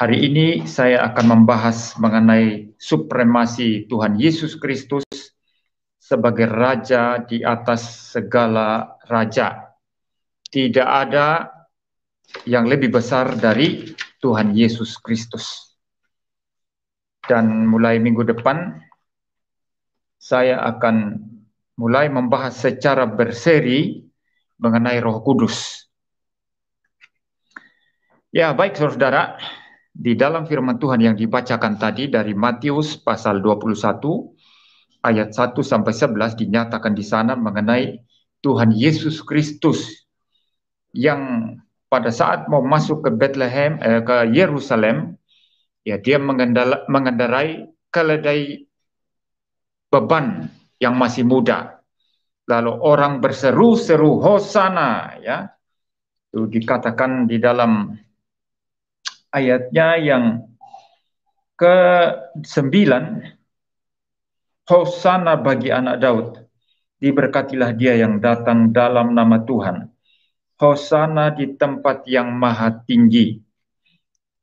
Hari ini saya akan membahas mengenai supremasi Tuhan Yesus Kristus sebagai Raja di atas segala raja. Tidak ada yang lebih besar dari Tuhan Yesus Kristus. Dan mulai minggu depan, saya akan mulai membahas secara berseri mengenai Roh Kudus. Ya, baik saudara, di dalam firman Tuhan yang dibacakan tadi dari Matius pasal 21 ayat 1 sampai 11 dinyatakan di sana mengenai Tuhan Yesus Kristus yang pada saat mau masuk ke Bethlehem, ke Yerusalem, ya dia mengendarai keledai beban yang masih muda. Lalu orang berseru-seru Hosana, ya. Itu dikatakan di dalam ayatnya yang ke-9, Hosana bagi anak Daud, diberkatilah dia yang datang dalam nama Tuhan. Hosana di tempat yang maha tinggi.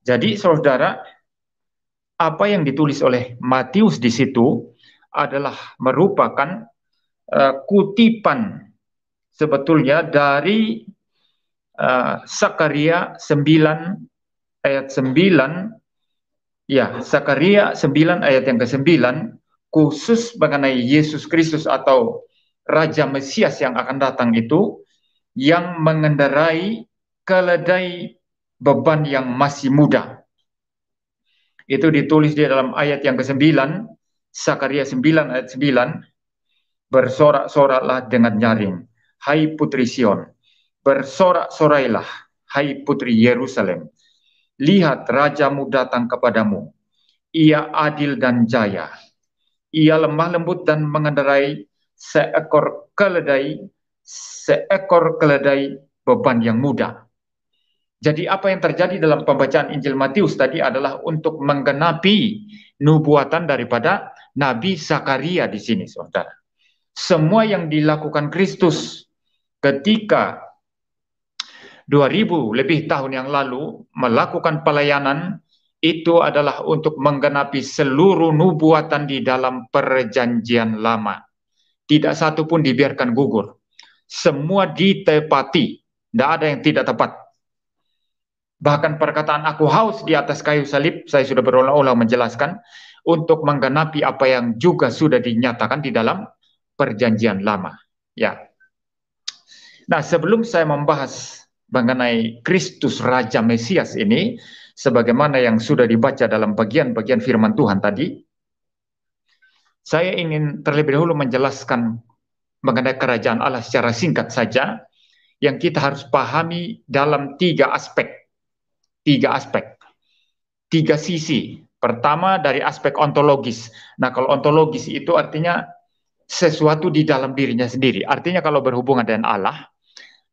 Jadi saudara, apa yang ditulis oleh Matius di situ adalah merupakan kutipan sebetulnya dari Sakaria 9 ayat 9, ya, Sakaria 9 ayat yang ke-9, khusus mengenai Yesus Kristus atau Raja Mesias yang akan datang itu, yang mengendarai keledai beban yang masih muda. Itu ditulis di dalam ayat yang ke-9, Sakaria 9 ayat 9, bersorak-soraklah dengan nyaring, hai putri Sion, bersorak-sorailah, hai putri Yerusalem. Lihat rajamu datang kepadamu, ia adil dan jaya. Ia lemah lembut dan mengendarai seekor keledai beban yang muda. Jadi apa yang terjadi dalam pembacaan Injil Matius tadi adalah untuk menggenapi nubuatan daripada Nabi Sakaria di sini, saudara. Semua yang dilakukan Kristus ketika 2000 lebih tahun yang lalu melakukan pelayanan itu adalah untuk menggenapi seluruh nubuatan di dalam perjanjian lama. Tidak satu pun dibiarkan gugur. Semua ditepati. Tidak ada yang tidak tepat. Bahkan perkataan aku haus di atas kayu salib, saya sudah berulang-ulang menjelaskan, untuk menggenapi apa yang juga sudah dinyatakan di dalam perjanjian lama. Ya. Nah, sebelum saya membahas mengenai Kristus Raja Mesias ini, sebagaimana yang sudah dibaca dalam bagian-bagian firman Tuhan tadi, saya ingin terlebih dahulu menjelaskan mengenai kerajaan Allah secara singkat saja, yang kita harus pahami dalam tiga aspek, tiga sisi. Pertama dari aspek ontologis. Nah, kalau ontologis itu artinya sesuatu di dalam dirinya sendiri. Artinya kalau berhubungan dengan Allah,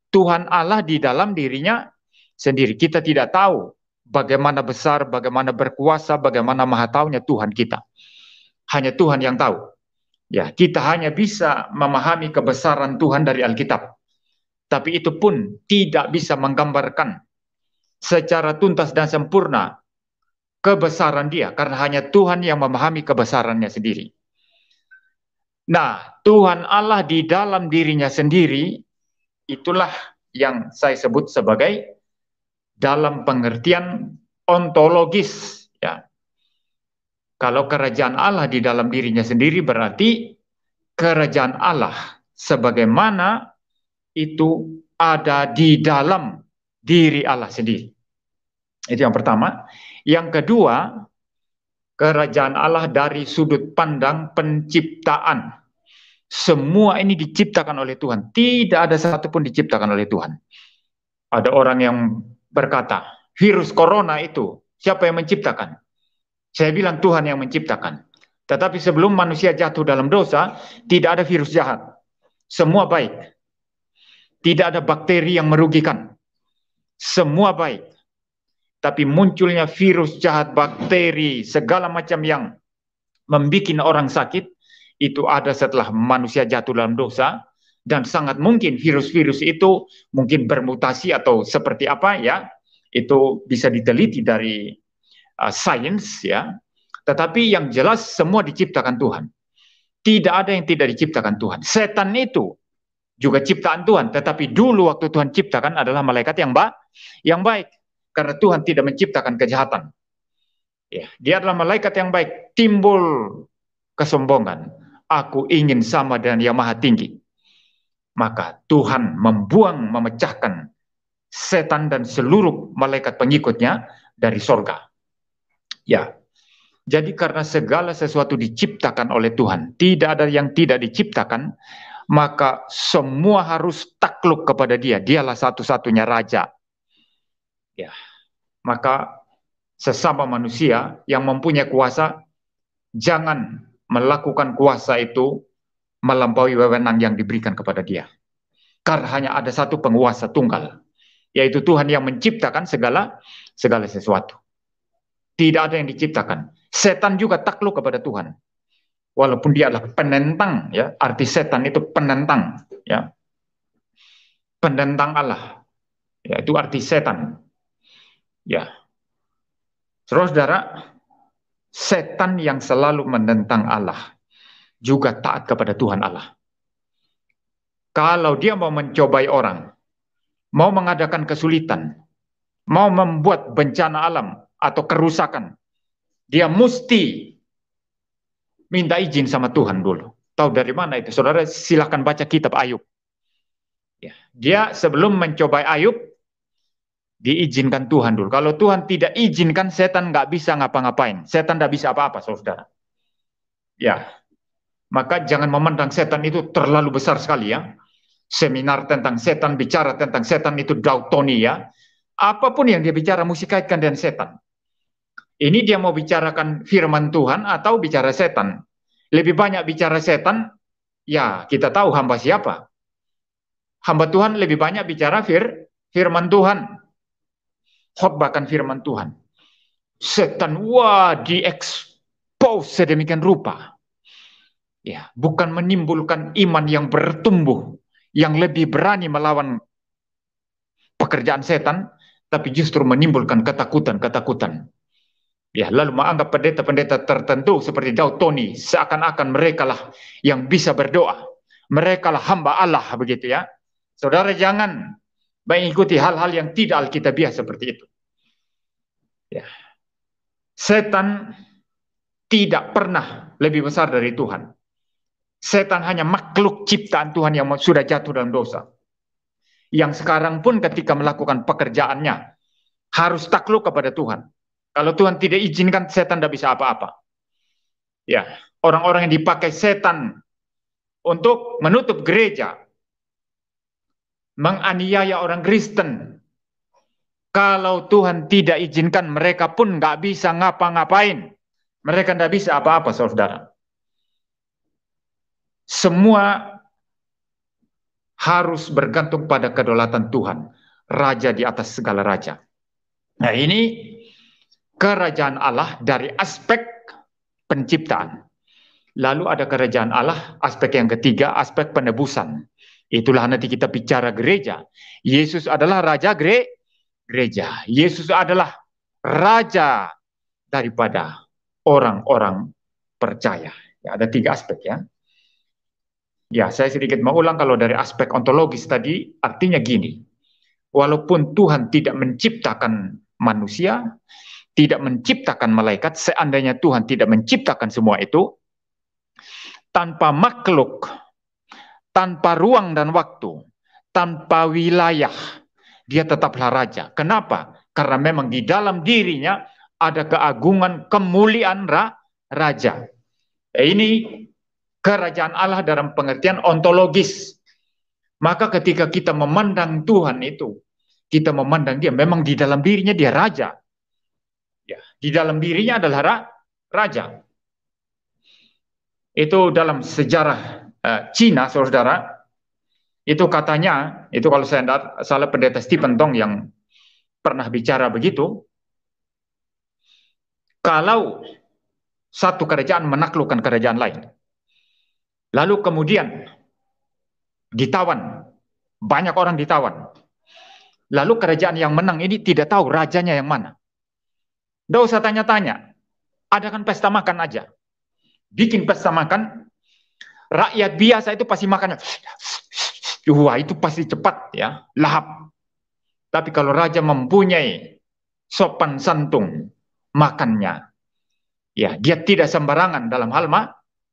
Tuhan Allah di dalam dirinya sendiri. Kita tidak tahu bagaimana besar, bagaimana berkuasa, bagaimana maha taunya Tuhan kita. Hanya Tuhan yang tahu. Ya, kita hanya bisa memahami kebesaran Tuhan dari Alkitab. Tapi itu pun tidak bisa menggambarkan secara tuntas dan sempurna kebesaran Dia, karena hanya Tuhan yang memahami kebesarannya sendiri. Nah, Tuhan Allah di dalam dirinya sendiri, itulah yang saya sebut sebagai dalam pengertian ontologis. Ya. Kalau kerajaan Allah di dalam dirinya sendiri berarti kerajaan Allah sebagaimana itu ada di dalam diri Allah sendiri. Itu yang pertama. Yang kedua, kerajaan Allah dari sudut pandang penciptaan. Semua ini diciptakan oleh Tuhan. Tidak ada satu pun diciptakan oleh Tuhan. Ada orang yang berkata, virus corona itu siapa yang menciptakan? Saya bilang Tuhan yang menciptakan. Tetapi sebelum manusia jatuh dalam dosa, tidak ada virus jahat. Semua baik. Tidak ada bakteri yang merugikan. Semua baik. Tapi munculnya virus jahat, bakteri, segala macam yang membuat orang sakit, itu ada setelah manusia jatuh dalam dosa. Dan sangat mungkin virus-virus itu mungkin bermutasi atau seperti apa ya. Itu bisa diteliti dari sains ya. Tetapi yang jelas semua diciptakan Tuhan. Tidak ada yang tidak diciptakan Tuhan. Setan itu juga ciptaan Tuhan, tetapi dulu waktu Tuhan ciptakan adalah malaikat yang baik. Karena Tuhan tidak menciptakan kejahatan. Ya, dia adalah malaikat yang baik. Timbul kesombongan. Aku ingin sama dengan yang maha tinggi. Maka Tuhan memecahkan setan dan seluruh malaikat pengikutnya dari sorga. Ya, jadi karena segala sesuatu diciptakan oleh Tuhan, tidak ada yang tidak diciptakan, maka semua harus takluk kepada Dia. Dialah satu-satunya raja. Ya, maka sesama manusia yang mempunyai kuasa, jangan melakukan kuasa itu melampaui wewenang yang diberikan kepada Dia. Karena hanya ada satu penguasa tunggal, yaitu Tuhan yang menciptakan segala sesuatu. Tidak ada yang diciptakan. Setan juga takluk kepada Tuhan. Walaupun dia adalah penentang, ya. Arti setan itu penentang, ya. Penentang Allah. Ya, itu arti setan. Ya. Saudara-saudara, setan yang selalu menentang Allah juga taat kepada Tuhan Allah. Kalau dia mau mencobai orang, mau mengadakan kesulitan, mau membuat bencana alam atau kerusakan, dia mesti minta izin sama Tuhan dulu. Tahu dari mana itu? Saudara silahkan baca kitab Ayub. Ya, dia sebelum mencobai Ayub, diizinkan Tuhan dulu. Kalau Tuhan tidak izinkan, setan nggak bisa ngapa-ngapain. Setan nggak bisa apa-apa, saudara. Ya, maka jangan memandang setan itu terlalu besar sekali ya. Seminar tentang setan, bicara tentang setan itu Dautoni ya. Apapun yang dia bicara mesti kaitkan dengan setan. Ini dia mau bicarakan firman Tuhan atau bicara setan. Lebih banyak bicara setan, ya kita tahu hamba siapa. Hamba Tuhan lebih banyak bicara firman Tuhan. Khotbahkan firman Tuhan. Setan, wah, diekspos sedemikian rupa. Ya, bukan menimbulkan iman yang bertumbuh, yang lebih berani melawan pekerjaan setan, tapi justru menimbulkan ketakutan. Ya, lalu menganggap pendeta-pendeta tertentu seperti Dautoni seakan-akan merekalah yang bisa berdoa. Merekalah hamba Allah begitu ya. Saudara jangan mengikuti hal-hal yang tidak alkitabiah seperti itu. Ya. Setan tidak pernah lebih besar dari Tuhan. Setan hanya makhluk ciptaan Tuhan yang sudah jatuh dalam dosa. Yang sekarang pun ketika melakukan pekerjaannya harus takluk kepada Tuhan. Kalau Tuhan tidak izinkan, setan tidak bisa apa-apa. Ya, orang-orang yang dipakai setan untuk menutup gereja, menganiaya orang Kristen. Kalau Tuhan tidak izinkan, mereka pun nggak bisa ngapa-ngapain. Mereka nggak bisa apa-apa, saudara. Semua harus bergantung pada kedaulatan Tuhan, Raja di atas segala raja. Nah ini kerajaan Allah dari aspek penciptaan. Lalu ada kerajaan Allah, aspek yang ketiga, aspek penebusan. Itulah nanti kita bicara gereja. Yesus adalah raja gereja. Yesus adalah raja daripada orang-orang percaya. Ya, ada tiga aspek ya. Ya, saya sedikit mengulang kalau dari aspek ontologis tadi, artinya gini. Walaupun Tuhan tidak menciptakan manusia, tidak menciptakan malaikat, seandainya Tuhan tidak menciptakan semua itu, tanpa makhluk, tanpa ruang dan waktu, tanpa wilayah, dia tetaplah raja. Kenapa? Karena memang di dalam dirinya ada keagungan, kemuliaan raja. Ini kerajaan Allah dalam pengertian ontologis. Maka ketika kita memandang Tuhan itu, kita memandang dia, memang di dalam dirinya dia raja. Ya, di dalam dirinya adalah raja. Itu dalam sejarah Cina, saudara, itu katanya, itu kalau saya tidak salah pendeta Stephen Tong yang pernah bicara begitu, kalau satu kerajaan menaklukkan kerajaan lain, lalu kemudian ditawan, banyak orang ditawan, lalu kerajaan yang menang ini tidak tahu rajanya yang mana. Nggak usah tanya-tanya. Adakan pesta makan aja. Bikin pesta makan, rakyat biasa itu pasti makannya. Wah, itu pasti cepat ya, lahap. Tapi kalau raja mempunyai sopan santun makannya, ya dia tidak sembarangan dalam hal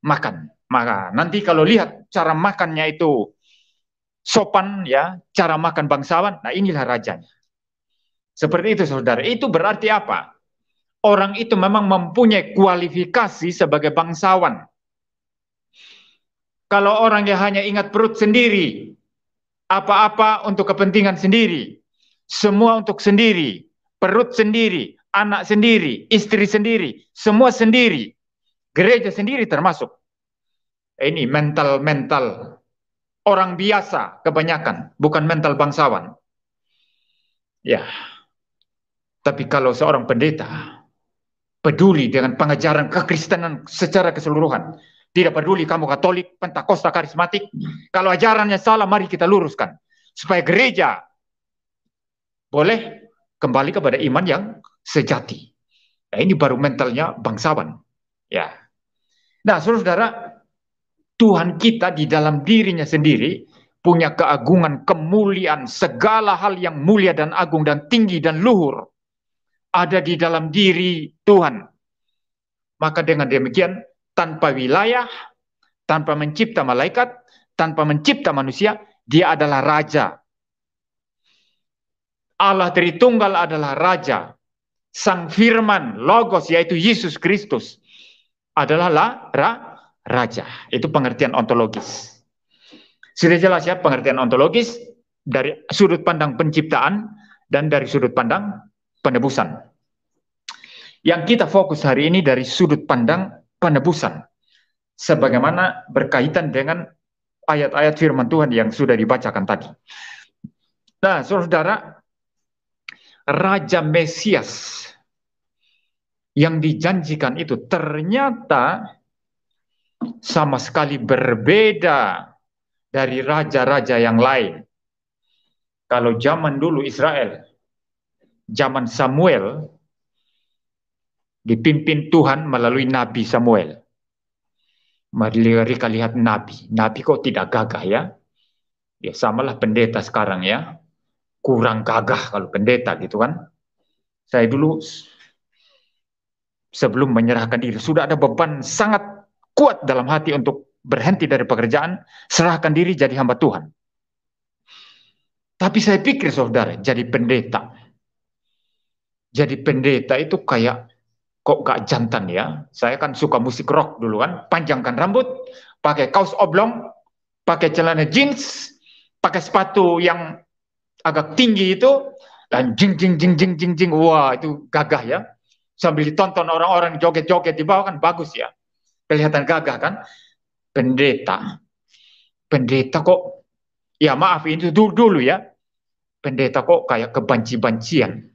makan. Maka nanti kalau lihat cara makannya itu sopan ya, cara makan bangsawan, nah inilah rajanya. Seperti itu saudara. Itu berarti apa? Orang itu memang mempunyai kualifikasi sebagai bangsawan. Kalau orang yang hanya ingat perut sendiri, apa-apa untuk kepentingan sendiri, semua untuk sendiri, perut sendiri, anak sendiri, istri sendiri, semua sendiri, gereja sendiri termasuk. Ini mental-mental orang biasa kebanyakan, bukan mental bangsawan. Ya, tapi kalau seorang pendeta peduli dengan pengajaran kekristenan secara keseluruhan, tidak peduli kamu Katolik, Pentakosta, Karismatik, kalau ajarannya salah, mari kita luruskan supaya gereja boleh kembali kepada iman yang sejati. Nah, ini baru mentalnya bangsawan. Ya. Nah, saudara, Tuhan kita di dalam dirinya sendiri punya keagungan, kemuliaan, segala hal yang mulia dan agung dan tinggi dan luhur ada di dalam diri Tuhan. Maka dengan demikian, tanpa wilayah, tanpa mencipta malaikat, tanpa mencipta manusia, dia adalah raja. Allah Tritunggal adalah raja. Sang Firman, Logos, yaitu Yesus Kristus, adalah raja. Itu pengertian ontologis. Sudah jelas ya pengertian ontologis dari sudut pandang penciptaan dan dari sudut pandang penebusan. Yang kita fokus hari ini dari sudut pandang penebusan. Sebagaimana berkaitan dengan ayat-ayat firman Tuhan yang sudah dibacakan tadi. Nah, saudara, Raja Mesias yang dijanjikan itu ternyata sama sekali berbeda dari raja-raja yang lain. Kalau zaman dulu Israel, zaman Samuel, dipimpin Tuhan melalui Nabi Samuel. Mereka lihat Nabi. Nabi kok tidak gagah ya? Ya samalah pendeta sekarang ya. Kurang gagah kalau pendeta gitu kan. Saya dulu sebelum menyerahkan diri, sudah ada beban sangat kuat dalam hati untuk berhenti dari pekerjaan, serahkan diri jadi hamba Tuhan. Tapi saya pikir saudara, jadi pendeta itu kayak kok gak jantan ya. Saya kan suka musik rock dulu kan, panjangkan rambut, pakai kaos oblong, pakai celana jeans, pakai sepatu yang agak tinggi itu, dan jing jing jing jing jing jing, wah itu gagah ya. Sambil ditonton orang-orang joget-joget di bawah kan bagus ya. Kelihatan gagah kan. Pendeta kok, ya maaf itu dulu ya. Pendeta kok kayak kebanci-bancian.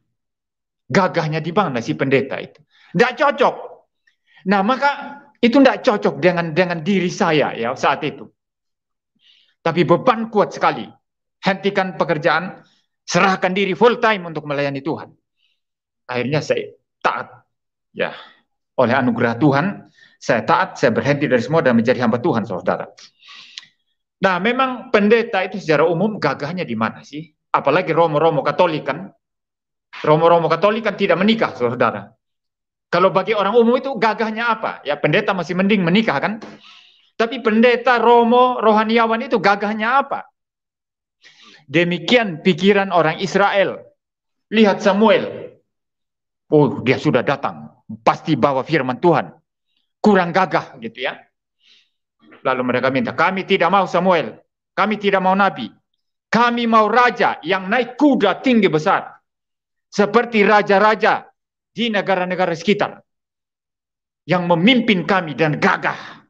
Gagahnya di mana si pendeta itu? Tidak cocok. Nah maka itu tidak cocok dengan diri saya ya saat itu. Tapi beban kuat sekali. Hentikan pekerjaan, serahkan diri full time untuk melayani Tuhan. Akhirnya saya taat. Ya, oleh anugerah Tuhan, saya taat, saya berhenti dari semua dan menjadi hamba Tuhan, saudara. Nah, memang pendeta itu secara umum gagahnya di mana sih? Apalagi Romo-Romo Katolik kan. Romo-Romo Katolik kan tidak menikah, saudara. Kalau bagi orang umum itu gagahnya apa? Ya pendeta masih mending menikah kan. Tapi pendeta, Romo, rohaniawan itu gagahnya apa? Demikian pikiran orang Israel. Lihat Samuel. Oh, dia sudah datang. Pasti bawa firman Tuhan. Kurang gagah gitu ya. Lalu mereka minta, kami tidak mau Samuel. Kami tidak mau nabi. Kami mau raja yang naik kuda tinggi besar. Seperti raja-raja di negara-negara sekitar. Yang memimpin kami dan gagah.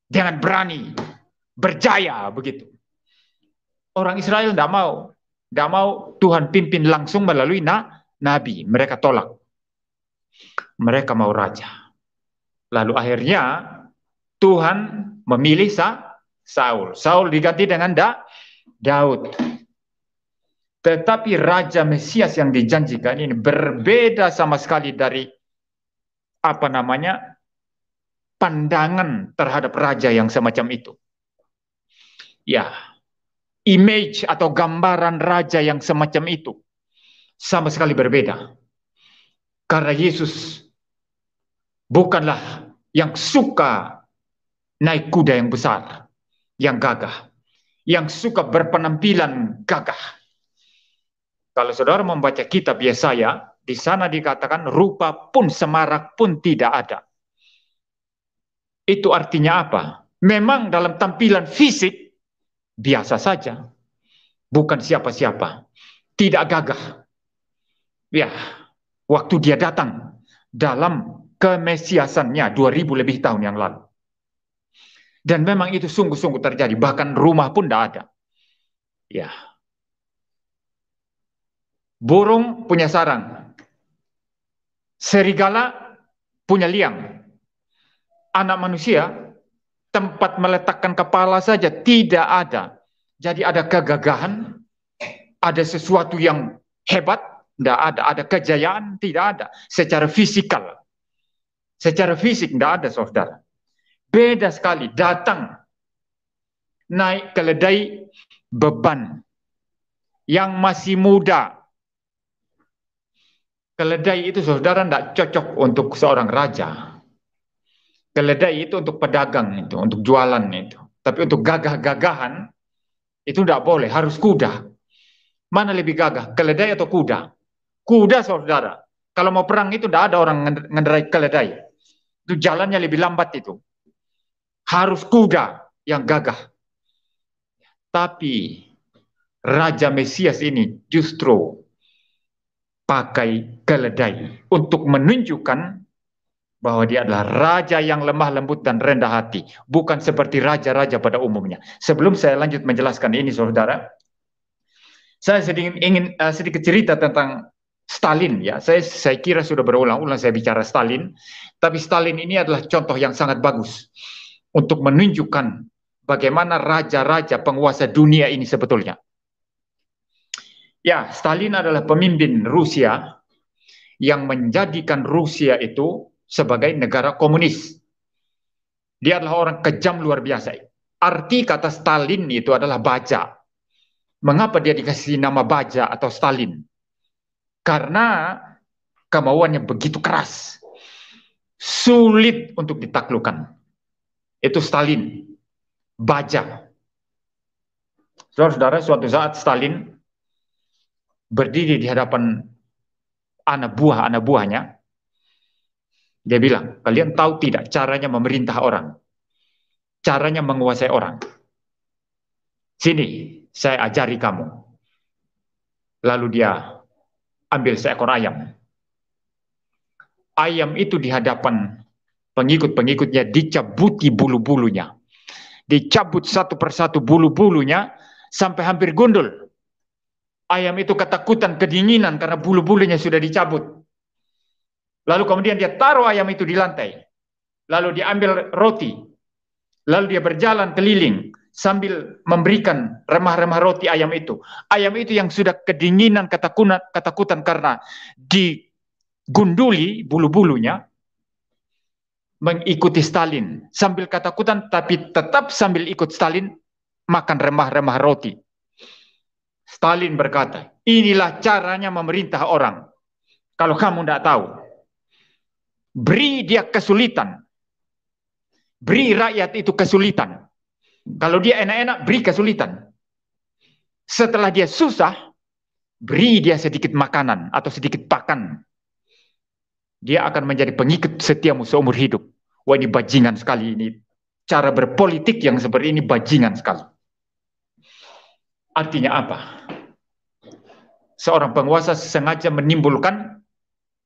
Dengan berani. Berjaya begitu. Orang Israel tidak mau. Tidak mau Tuhan pimpin langsung melalui nabi. Mereka tolak. Mereka mau raja. Lalu akhirnya Tuhan memilih Saul. Saul diganti dengan Daud. Tetapi Raja Mesias yang dijanjikan ini berbeda sama sekali dari pandangan terhadap raja yang semacam itu. Ya, image atau gambaran raja yang semacam itu sama sekali berbeda. Karena Yesus bukanlah yang suka naik kuda yang besar, yang gagah, yang suka berpenampilan gagah. Kalau saudara membaca kitab Yesaya, di sana dikatakan rupa pun semarak pun tidak ada. Itu artinya apa? Memang dalam tampilan fisik biasa saja, bukan siapa-siapa, tidak gagah. Ya, waktu dia datang dalam kemesiasannya 2000 lebih tahun yang lalu. Dan memang itu sungguh-sungguh terjadi, bahkan rumah pun tidak ada. Ya. Burung punya sarang. Serigala punya liang. Anak manusia tempat meletakkan kepala saja tidak ada. Jadi ada kegagahan, ada sesuatu yang hebat, tidak ada. Ada kejayaan, tidak ada. Secara fisikal. Secara fisik tidak ada, saudara. Beda sekali, datang naik keledai beban yang masih muda. Keledai itu, saudara, tidak cocok untuk seorang raja. Keledai itu untuk pedagang, itu untuk jualan itu. Tapi untuk gagah-gagahan itu tidak boleh, harus kuda. Mana lebih gagah, keledai atau kuda? Kuda, saudara. Kalau mau perang itu tidak ada orang ngenderai keledai. Itu jalannya lebih lambat itu. Harus kuda yang gagah. Tapi Raja Mesias ini justru pakai keledai untuk menunjukkan bahwa dia adalah raja yang lemah lembut dan rendah hati, bukan seperti raja-raja pada umumnya. Sebelum saya lanjut menjelaskan ini, saudara, saya ingin sedikit cerita tentang Stalin. Ya, saya kira sudah berulang-ulang saya bicara Stalin, tapi Stalin ini adalah contoh yang sangat bagus untuk menunjukkan bagaimana raja-raja penguasa dunia ini sebetulnya. Ya, Stalin adalah pemimpin Rusia yang menjadikan Rusia itu sebagai negara komunis. Dia adalah orang kejam luar biasa. Arti kata Stalin itu adalah baja. Mengapa dia dikasih nama baja atau Stalin? Karena kemauannya begitu keras. Sulit untuk ditaklukkan. Itu Stalin. Baja. Saudara-saudara, suatu saat Stalin berdiri di hadapan anak buahnya. Dia bilang, kalian tahu tidak caranya memerintah orang? Caranya menguasai orang. Sini, saya ajari kamu. Lalu dia ambil seekor ayam. Ayam itu di hadapan pengikut-pengikutnya dicabuti bulu-bulunya. Dicabut satu persatu bulu-bulunya sampai hampir gundul. Ayam itu ketakutan, kedinginan karena bulu-bulunya sudah dicabut. Lalu kemudian dia taruh ayam itu di lantai. Lalu dia ambil roti. Lalu dia berjalan keliling sambil memberikan remah-remah roti ayam itu. Ayam itu yang sudah kedinginan, ketakutan karena digunduli bulu-bulunya, mengikuti Stalin. Sambil ketakutan tapi tetap sambil ikut Stalin makan remah-remah roti. Stalin berkata, inilah caranya memerintah orang. Kalau kamu tidak tahu, beri dia kesulitan. Beri rakyat itu kesulitan. Kalau dia enak-enak, beri kesulitan. Setelah dia susah, beri dia sedikit makanan atau sedikit pakan. Dia akan menjadi pengikut setiamu seumur hidup. Wah, ini bajingan sekali ini. Cara berpolitik yang seperti ini bajingan sekali. Artinya apa? Seorang penguasa sengaja menimbulkan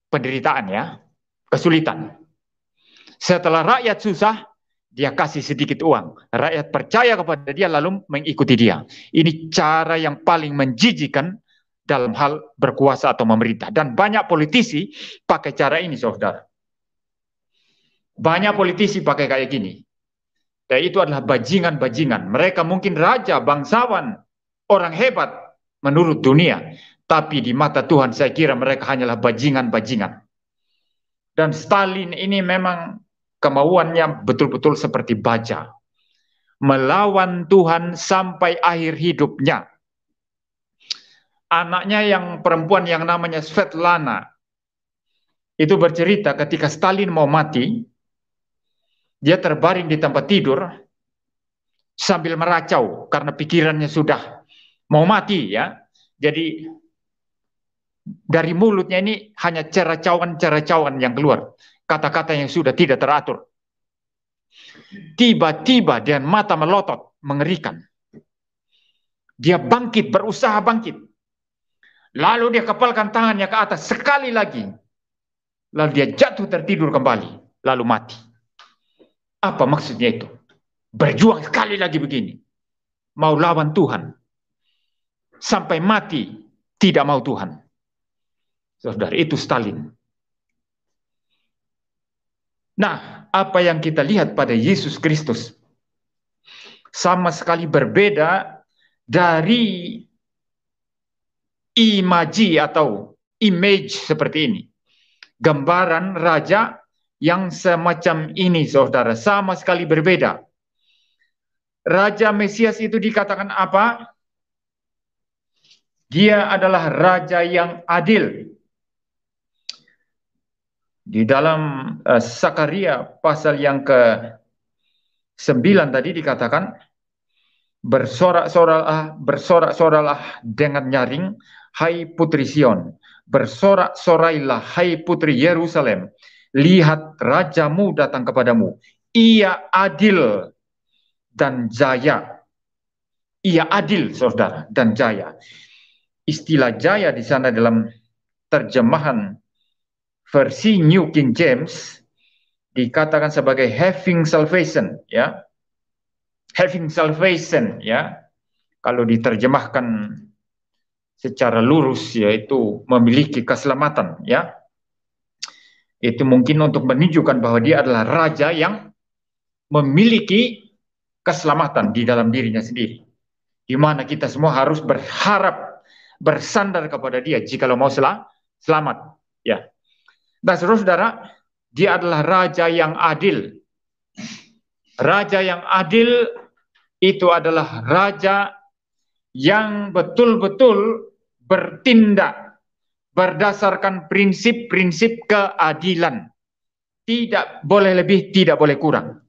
penderitaan, ya, kesulitan. Setelah rakyat susah, dia kasih sedikit uang. Rakyat percaya kepada dia lalu mengikuti dia. Ini cara yang paling menjijikan dalam hal berkuasa atau memerintah. Dan banyak politisi pakai cara ini, saudara. Banyak politisi pakai kayak gini. Dan itu adalah bajingan-bajingan. Mereka mungkin raja, bangsawan, orang hebat. menurut dunia. Tapi di mata Tuhan saya kira mereka hanyalah bajingan-bajingan. Dan Stalin ini memang kemauannya betul-betul seperti baja. Melawan Tuhan sampai akhir hidupnya. Anaknya yang perempuan yang namanya Svetlana itu bercerita ketika Stalin mau mati, dia terbaring di tempat tidur sambil meracau karena pikirannya sudah mau mati ya. Jadi dari mulutnya ini hanya ceracauan-ceracauan yang keluar, kata-kata yang sudah tidak teratur. Tiba-tiba dia mata melotot, mengerikan. Dia bangkit, berusaha bangkit. Lalu dia kepalkan tangannya ke atas sekali lagi. Lalu dia jatuh tertidur kembali, lalu mati. Apa maksudnya itu? Berjuang sekali lagi begini. Mau lawan Tuhan. Sampai mati, tidak mau Tuhan. Saudara, itu Stalin. Nah, apa yang kita lihat pada Yesus Kristus sama sekali berbeda dari imaji atau image seperti ini. Gambaran raja yang semacam ini, saudara, sama sekali berbeda. Raja Mesias itu dikatakan apa? Dia adalah raja yang adil. Di dalam Sakaria pasal yang ke-9 tadi dikatakan, bersorak-soralah dengan nyaring, hai putri Sion. Bersorak-sorailah, hai putri Yerusalem. Lihat rajamu datang kepadamu. Ia adil dan jaya. Ia adil, saudara, dan jaya. Istilah jaya di sana dalam terjemahan versi New King James dikatakan sebagai having salvation, ya. Having salvation, ya. Kalau diterjemahkan secara lurus yaitu memiliki keselamatan, ya. Itu mungkin untuk menunjukkan bahwa dia adalah raja yang memiliki keselamatan di dalam dirinya sendiri. Di mana kita semua harus berharap, bersandar kepada dia jikalau mau selamat, ya. Nah, saudara-saudara, dia adalah raja yang adil. Raja yang adil itu adalah raja yang betul-betul bertindak berdasarkan prinsip-prinsip keadilan. Tidak boleh lebih, tidak boleh kurang.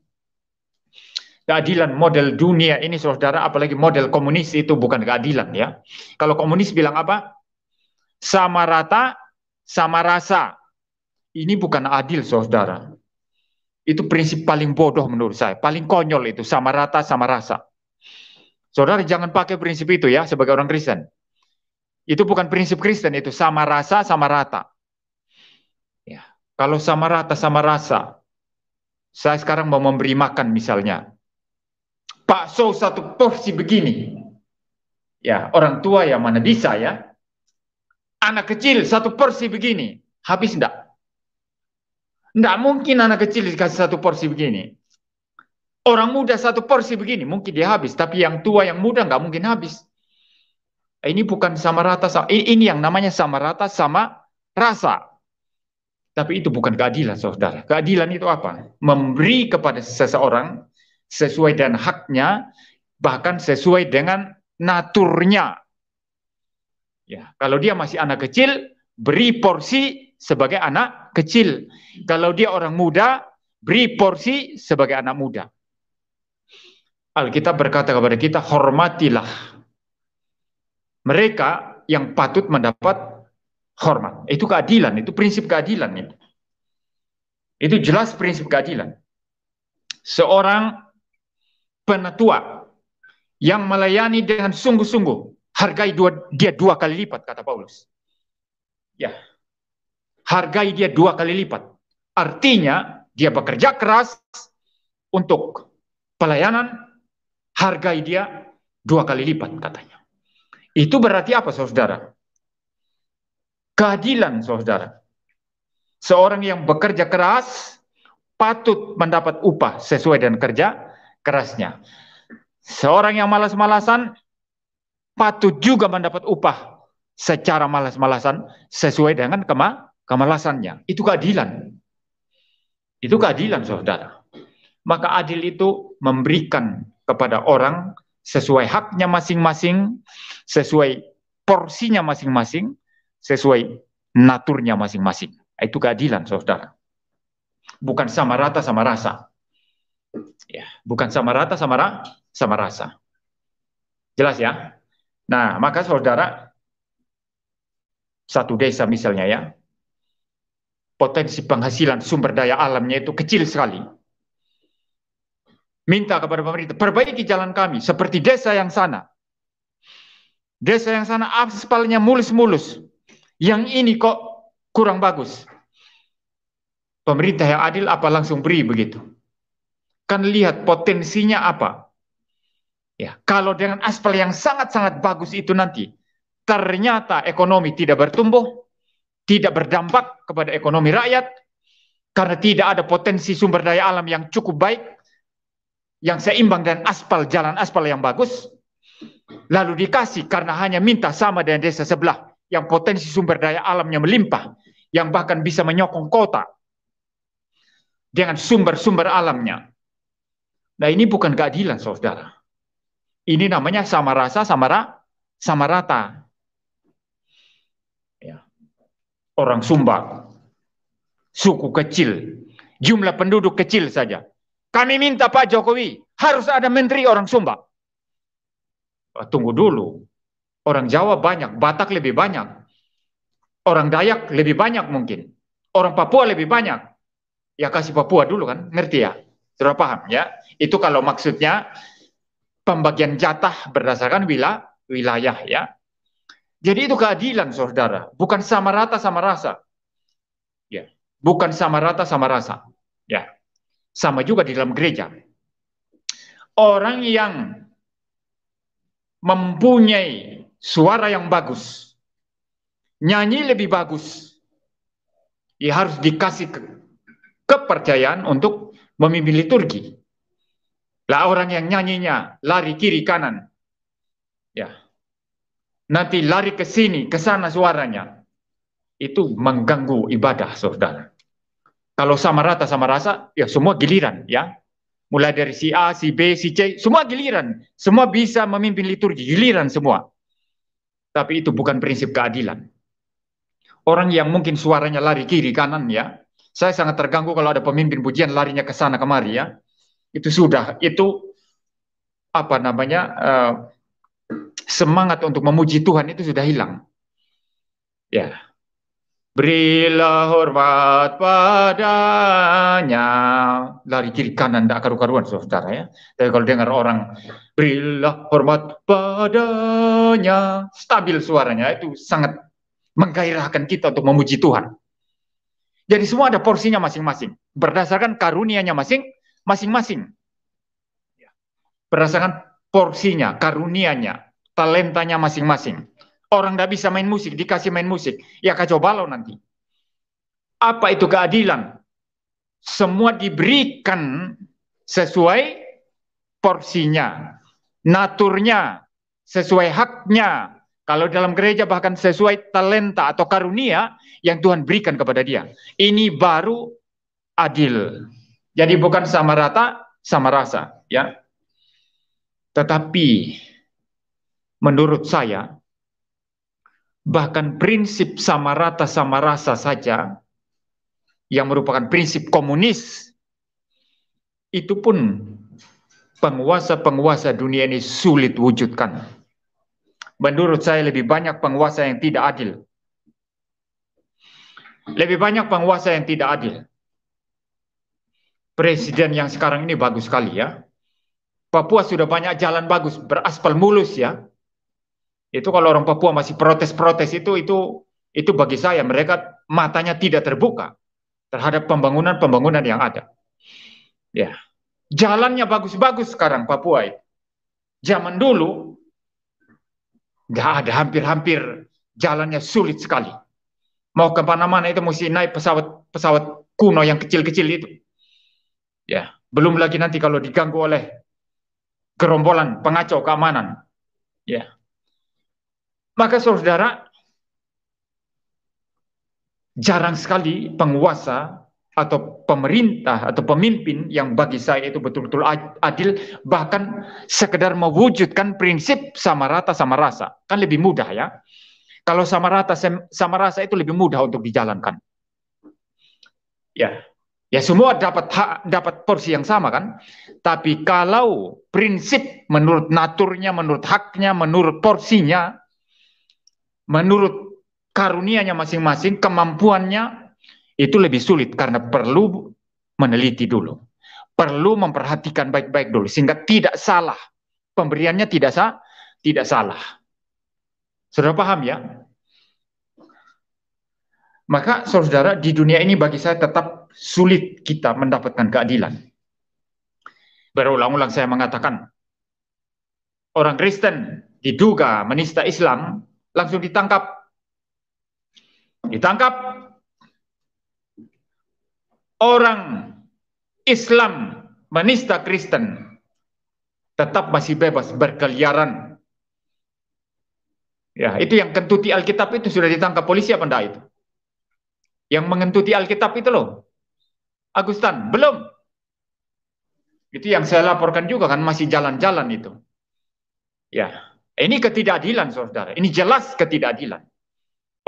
Keadilan model dunia ini, saudara, apalagi model komunis itu bukan keadilan, ya. Kalau komunis bilang apa? Sama rata, sama rasa. Ini bukan adil, saudara. Itu prinsip paling bodoh menurut saya. Paling konyol itu, sama rata, sama rasa. Saudara jangan pakai prinsip itu ya sebagai orang Kristen. Itu bukan prinsip Kristen, itu sama rasa, sama rata. Ya. Kalau sama rata, sama rasa. Saya sekarang mau memberi makan misalnya. Bakso satu porsi begini. Ya, orang tua ya mana bisa ya. Anak kecil satu porsi begini. Habis enggak? Nggak mungkin anak kecil dikasih satu porsi begini. Orang muda satu porsi begini, mungkin dia habis. Tapi yang tua, yang muda nggak mungkin habis. Ini bukan sama rata, ini yang namanya sama rata, sama rasa. Tapi itu bukan keadilan, saudara. Keadilan itu apa? Memberi kepada seseorang sesuai dengan haknya, bahkan sesuai dengan naturnya. Ya, kalau dia masih anak kecil, beri porsi sebagai anak kecil. Kalau dia orang muda, beri porsi sebagai anak muda. Alkitab berkata kepada kita, hormatilah mereka yang patut mendapat hormat. Itu keadilan, itu prinsip keadilan. Itu jelas prinsip keadilan. Seorang penatua yang melayani dengan sungguh-sungguh, hargai dia 2 kali lipat, kata Paulus. Ya, hargai dia 2 kali lipat. Artinya dia bekerja keras untuk pelayanan, hargai dia 2 kali lipat, katanya. Itu berarti apa, saudara? Keadilan, saudara. Seorang yang bekerja keras patut mendapat upah sesuai dengan kerja kerasnya. Seorang yang malas-malasan patut juga mendapat upah secara malas-malasan sesuai dengan kemalasannya. Itu keadilan. Itu keadilan, saudara. Maka adil itu memberikan kepada orang sesuai haknya masing-masing, sesuai porsinya masing-masing, sesuai naturnya masing-masing. Itu keadilan, saudara. Bukan sama rata sama rasa. Ya, bukan sama rata sama rasa. Jelas ya? Nah, maka saudara, satu desa misalnya ya, potensi penghasilan sumber daya alamnya itu kecil sekali. Minta kepada pemerintah, perbaiki jalan kami, seperti desa yang sana. Desa yang sana aspalnya mulus-mulus. Yang ini kok kurang bagus. Pemerintah yang adil apa langsung beri begitu? Kan lihat potensinya apa. Ya, kalau dengan aspal yang sangat-sangat bagus itu nanti, ternyata ekonomi tidak bertumbuh, tidak berdampak kepada ekonomi rakyat, karena tidak ada potensi sumber daya alam yang cukup baik, yang seimbang dengan aspal, jalan aspal yang bagus, lalu dikasih karena hanya minta sama dengan desa sebelah, yang potensi sumber daya alamnya melimpah, yang bahkan bisa menyokong kota dengan sumber-sumber alamnya. Nah, ini bukan keadilan, saudara. Ini namanya sama rasa, sama rata. Ya. Orang Sumba, suku kecil, jumlah penduduk kecil saja. Kami minta Pak Jokowi, harus ada menteri orang Sumba. Tunggu dulu. Orang Jawa banyak, Batak lebih banyak. Orang Dayak lebih banyak mungkin. Orang Papua lebih banyak. Ya kasih Papua dulu kan, ngerti ya? Sudah paham ya? Itu kalau maksudnya pembagian jatah berdasarkan wilayah ya. Jadi itu keadilan, saudara, bukan sama rata sama rasa. Ya, bukan sama rata sama rasa. Ya. Sama juga di dalam gereja. Orang yang mempunyai suara yang bagus, nyanyi lebih bagus, ya harus dikasih kepercayaan untuk memimpin liturgi. Lah orang yang nyanyinya lari kiri kanan, ya, nanti lari ke sini, ke sana suaranya, itu mengganggu ibadah, saudara. Kalau sama rata sama rasa, ya semua giliran, ya. Mulai dari si A, si B, si C, semua giliran. Semua bisa memimpin liturgi, giliran semua. Tapi itu bukan prinsip keadilan. Orang yang mungkin suaranya lari kiri kanan, ya. Saya sangat terganggu kalau ada pemimpin pujian larinya ke sana kemari, ya. Itu sudah, itu apa namanya, semangat untuk memuji Tuhan itu sudah hilang. Ya. Berilah hormat padanya. Lari kiri kanan, tidak karu-karuan, saudara ya. Tapi kalau dengar orang, berilah hormat padanya, stabil suaranya, itu sangat menggairahkan kita untuk memuji Tuhan. Jadi semua ada porsinya masing-masing. Berdasarkan karunianya masing-masing. Berdasarkan porsinya, karunianya, talentanya masing-masing. Orang tidak bisa main musik, dikasih main musik. Ya kacau balau nanti. Apa itu keadilan? Semua diberikan sesuai porsinya, naturnya, sesuai haknya. Kalau dalam gereja bahkan sesuai talenta atau karunia yang Tuhan berikan kepada dia. Ini baru adil. Jadi bukan sama rata, sama rasa. Ya. Tetapi menurut saya, bahkan prinsip sama rata sama rasa saja, yang merupakan prinsip komunis, itu pun penguasa-penguasa dunia ini sulit wujudkan. Menurut saya lebih banyak penguasa yang tidak adil. Lebih banyak penguasa yang tidak adil. Presiden yang sekarang ini bagus sekali ya. Papua sudah banyak jalan bagus, beraspal mulus ya. Itu kalau orang Papua masih protes-protes itu bagi saya mereka matanya tidak terbuka terhadap pembangunan yang ada. Ya. Jalannya bagus-bagus sekarang Papua itu. Zaman dulu nggak ada, hampir-hampir jalannya sulit sekali. Mau ke mana-mana itu mesti naik pesawat kuno yang kecil-kecil itu. Ya, belum lagi nanti kalau diganggu oleh gerombolan pengacau keamanan. Ya. Maka saudara, jarang sekali penguasa atau pemerintah atau pemimpin yang bagi saya itu betul-betul adil, bahkan sekedar mewujudkan prinsip sama rata sama rasa. Kan lebih mudah ya. Kalau sama rata sama rasa itu lebih mudah untuk dijalankan. Ya, ya semua dapat hak, dapat porsi yang sama kan. Tapi kalau prinsip menurut naturnya, menurut haknya, menurut porsinya, menurut karunianya masing-masing, kemampuannya, itu lebih sulit karena perlu meneliti dulu. Perlu memperhatikan baik-baik dulu sehingga tidak salah. Pemberiannya tidak salah. Sudah paham ya? Maka saudara, di dunia ini bagi saya tetap sulit kita mendapatkan keadilan. Berulang-ulang saya mengatakan, orang Kristen diduga menista Islam, langsung ditangkap. Ditangkap. Orang Islam menista Kristen tetap masih bebas berkeliaran. Ya, itu yang kentuti Alkitab itu sudah ditangkap polisi apa enggak itu? Yang mengentuti Alkitab itu loh. Agustan, belum. Itu yang saya laporkan juga kan, masih jalan-jalan itu. Ya, ini ketidakadilan saudara. Ini jelas ketidakadilan.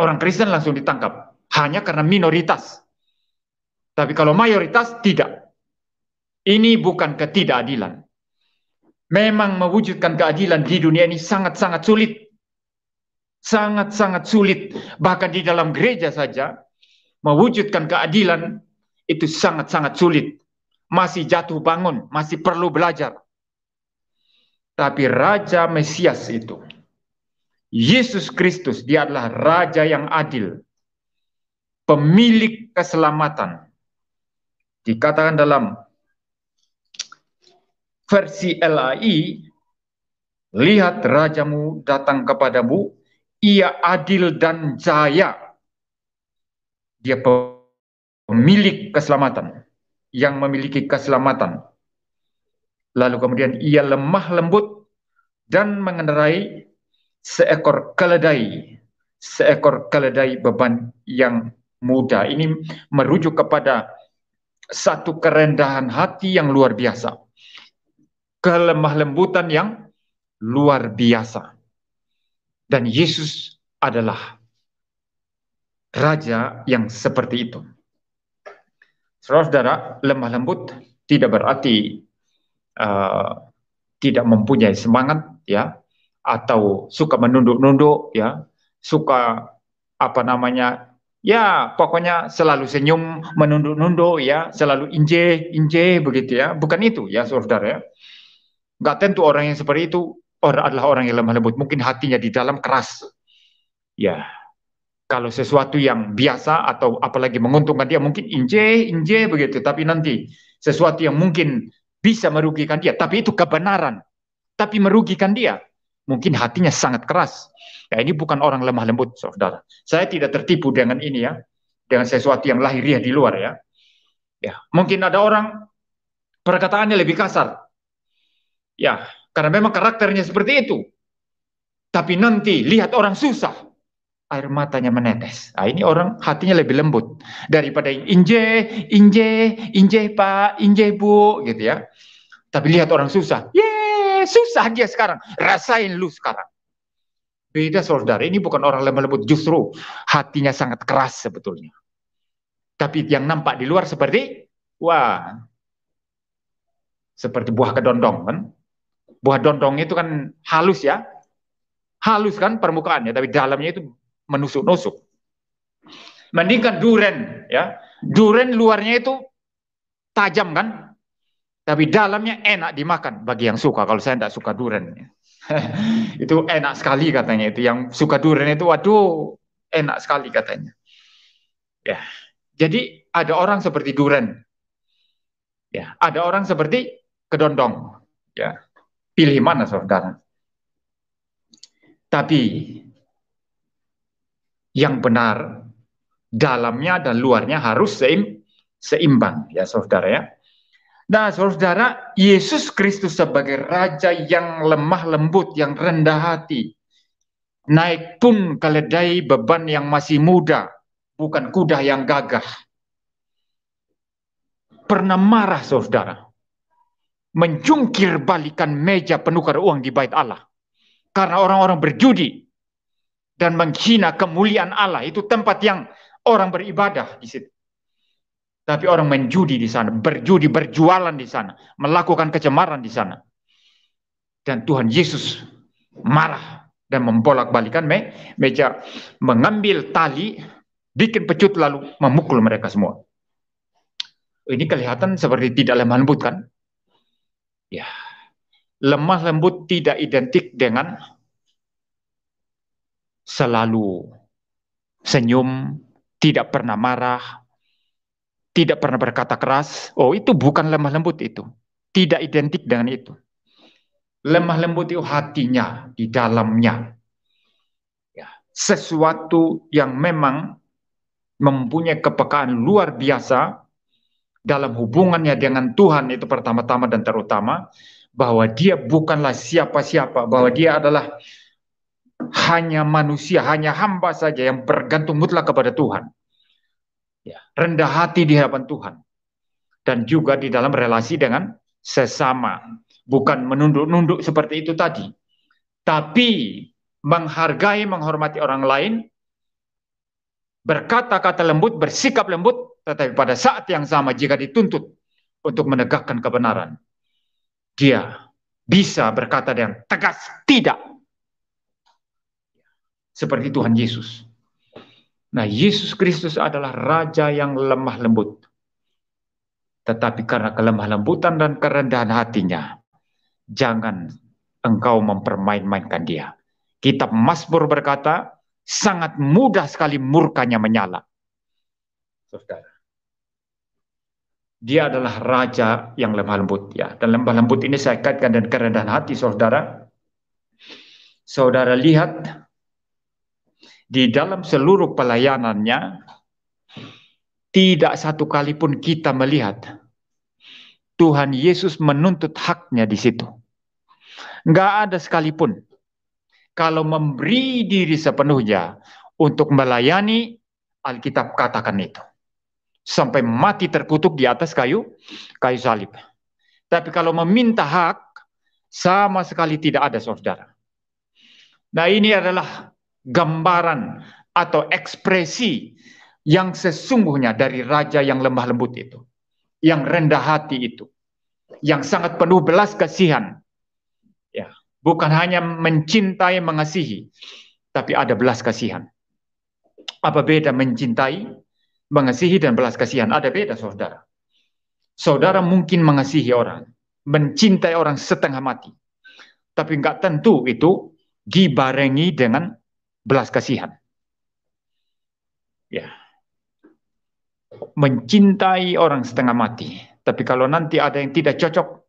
Orang Kristen langsung ditangkap hanya karena minoritas. Tapi kalau mayoritas tidak. Ini bukan ketidakadilan. Memang mewujudkan keadilan di dunia ini sangat-sangat sulit. Sangat-sangat sulit. Bahkan di dalam gereja saja, mewujudkan keadilan itu sangat-sangat sulit. Masih jatuh bangun, masih perlu belajar. Tapi Raja Mesias itu, Yesus Kristus, dia adalah Raja yang adil. Pemilik keselamatan. Dikatakan dalam versi LAI, lihat rajamu datang kepadamu, ia adil dan jaya. Dia pemilik keselamatan, yang memiliki keselamatan. Lalu kemudian ia lemah lembut dan mengendarai seekor keledai beban yang mudah. Ini merujuk kepada satu kerendahan hati yang luar biasa. Kelemah lembutan yang luar biasa. Dan Yesus adalah Raja yang seperti itu. Saudara, lemah lembut tidak berarti tidak mempunyai semangat, ya, atau suka menunduk-nunduk, ya, suka apa namanya, ya, pokoknya selalu senyum, menunduk-nunduk, ya, selalu inje begitu ya. Bukan itu ya, saudara ya. Nggak tentu orang yang seperti itu adalah orang yang lemah lembut. Mungkin hatinya di dalam keras. Ya, kalau sesuatu yang biasa atau apalagi menguntungkan dia mungkin inje begitu. Tapi nanti sesuatu yang mungkin bisa merugikan dia, tapi itu kebenaran, tapi merugikan dia, mungkin hatinya sangat keras. Ya, ini bukan orang lemah lembut, saudara. Saya tidak tertipu dengan ini ya, dengan sesuatu yang lahiriah di luar ya. Ya, mungkin ada orang perkataannya lebih kasar. Ya, karena memang karakternya seperti itu. Tapi nanti lihat orang susah, air matanya menetes. Nah, ini orang hatinya lebih lembut daripada inje Pak, inje Bu gitu ya. Tapi lihat orang susah, susah dia sekarang, rasain lu sekarang. Beda saudara, ini bukan orang lemah lembut, justru hatinya sangat keras sebetulnya. Tapi yang nampak di luar seperti, wah, seperti buah kedondong kan. Buah dondong itu kan halus ya, halus kan permukaannya, tapi dalamnya itu menusuk-nusuk. Mendingkan duren ya, duren luarnya itu tajam kan, tapi dalamnya enak dimakan bagi yang suka. Kalau saya tidak suka duren, itu enak sekali katanya. Itu yang suka duren itu, waduh, enak sekali katanya. Ya, jadi ada orang seperti duren, ya, ada orang seperti kedondong. Ya, pilih mana saudara? Tapi yang benar dalamnya dan luarnya harus seimbang, ya saudara ya. Nah, saudara, Yesus Kristus sebagai Raja yang lemah lembut, yang rendah hati, naik pun keledai beban yang masih muda, bukan kuda yang gagah. Pernah marah saudara, menjungkir balikan meja penukar uang di bait Allah. Karena orang-orang berjudi dan menghina kemuliaan Allah. Itu tempat yang orang beribadah di situ. Tapi orang menjudi di sana, berjudi, berjualan di sana, melakukan kecemaran di sana. Dan Tuhan Yesus marah dan membolak-balikan meja, mengambil tali, bikin pecut lalu memukul mereka semua. Ini kelihatan seperti tidak lemah lembut kan? Ya, lemah lembut tidak identik dengan selalu senyum, tidak pernah marah, tidak pernah berkata keras. Oh, itu bukan lemah lembut itu. Tidak identik dengan itu. Lemah lembut itu hatinya, di dalamnya. Ya, sesuatu yang memang mempunyai kepekaan luar biasa dalam hubungannya dengan Tuhan itu pertama-tama dan terutama, bahwa dia bukanlah siapa-siapa, bahwa dia adalah hanya manusia, hanya hamba saja yang bergantung mutlak kepada Tuhan. Ya, rendah hati di hadapan Tuhan. Dan juga di dalam relasi dengan sesama. Bukan menunduk-nunduk seperti itu tadi. Tapi menghargai, menghormati orang lain, berkata-kata lembut, bersikap lembut, tetapi pada saat yang sama jika dituntut untuk menegakkan kebenaran, dia bisa berkata dengan tegas, tidak. Seperti Tuhan Yesus. Nah, Yesus Kristus adalah Raja yang lemah lembut. Tetapi karena kelemah lembutan dan kerendahan hatinya, jangan engkau mempermain-mainkan dia. Kitab Mazmur berkata, sangat mudah sekali murkanya menyala. Saudara. Dia adalah Raja yang lemah lembut. Ya. Dan lemah lembut ini saya kaitkan dengan kerendahan hati saudara. Saudara lihat, di dalam seluruh pelayanannya, tidak satu kali pun kita melihat Tuhan Yesus menuntut haknya di situ. Nggak ada sekalipun. Kalau memberi diri sepenuhnya untuk melayani, Alkitab katakan itu. Sampai mati terkutuk di atas kayu salib. Tapi kalau meminta hak, sama sekali tidak ada saudara. Nah, ini adalah gambaran atau ekspresi yang sesungguhnya dari Raja yang lemah lembut itu, yang rendah hati itu, yang sangat penuh belas kasihan. Ya, bukan hanya mencintai, mengasihi, tapi ada belas kasihan. Apa beda mencintai, mengasihi dan belas kasihan? Ada beda, saudara. Saudara mungkin mengasihi orang, mencintai orang setengah mati, tapi nggak tentu itu dibarengi dengan belas kasihan. Ya, mencintai orang setengah mati, tapi kalau nanti ada yang tidak cocok,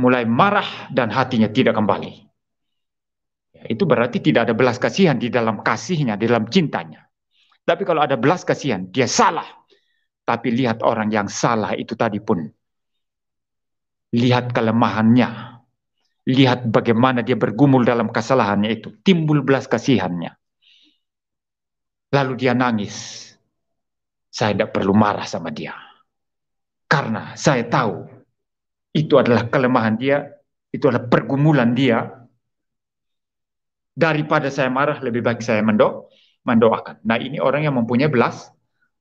mulai marah dan hatinya tidak kembali. Ya, itu berarti tidak ada belas kasihan di dalam kasihnya, di dalam cintanya. Tapi kalau ada belas kasihan, dia salah. Tapi lihat orang yang salah itu tadi pun. Lihat kelemahannya. Lihat bagaimana dia bergumul dalam kesalahannya itu. Timbul belas kasihannya. Lalu dia nangis. Saya tidak perlu marah sama dia. Karena saya tahu itu adalah kelemahan dia. Itu adalah pergumulan dia. Daripada saya marah, lebih baik saya mendoakan. Nah, ini orang yang mempunyai belas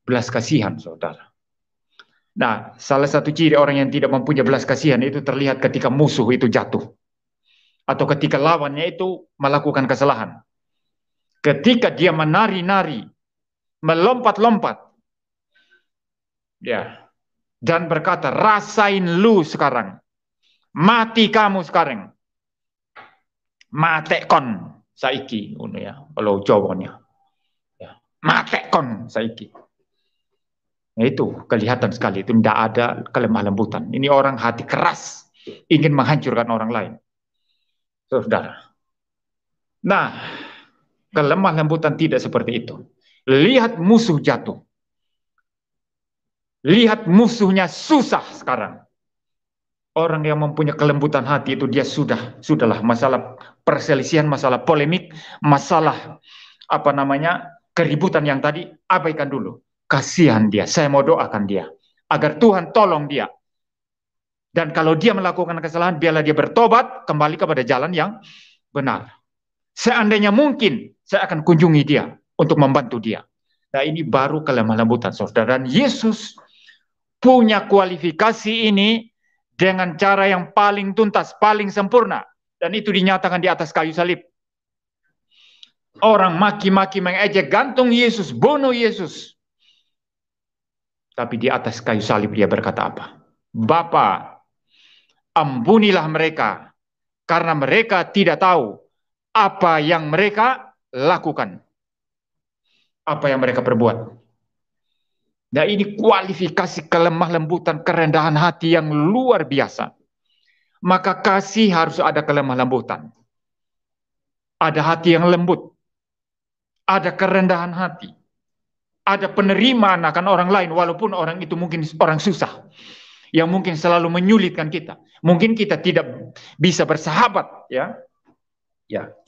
kasihan, saudara. Nah, salah satu ciri orang yang tidak mempunyai belas kasihan itu terlihat ketika musuh itu jatuh. Atau ketika lawannya itu melakukan kesalahan. Ketika dia menari-nari, melompat-lompat, ya, dan berkata, rasain lu sekarang. Mati kamu sekarang. Matekon saiki, ya, kalau Jawanya. Ya, matekon saiki. Nah, itu kelihatan sekali, itu tidak ada kelemah lembutan. Ini orang hati keras, ingin menghancurkan orang lain. Saudara. Nah, kelemah lembutan tidak seperti itu. Lihat musuh jatuh. Lihat musuhnya susah sekarang. Orang yang mempunyai kelembutan hati itu dia sudahlah masalah perselisihan, masalah polemik, masalah keributan yang tadi abaikan dulu. Kasihan dia, saya mau doakan dia agar Tuhan tolong dia. Dan kalau dia melakukan kesalahan, biarlah dia bertobat kembali kepada jalan yang benar. Seandainya mungkin, saya akan kunjungi dia untuk membantu dia. Nah, ini baru kelemah lembutan, saudara. Dan Yesus punya kualifikasi ini dengan cara yang paling tuntas, paling sempurna. Dan itu dinyatakan di atas kayu salib. Orang maki-maki, mengejek, gantung Yesus, bunuh Yesus. Tapi di atas kayu salib dia berkata apa? Bapa, ampunilah mereka, karena mereka tidak tahu apa yang mereka lakukan. Apa yang mereka perbuat. Nah, ini kualifikasi kelemah lembutan, kerendahan hati yang luar biasa. Maka kasih harus ada kelemah lembutan. Ada hati yang lembut. Ada kerendahan hati. Ada penerimaan akan orang lain, walaupun orang itu mungkin orang susah. Yang mungkin selalu menyulitkan kita. Mungkin kita tidak bisa bersahabat. Ya,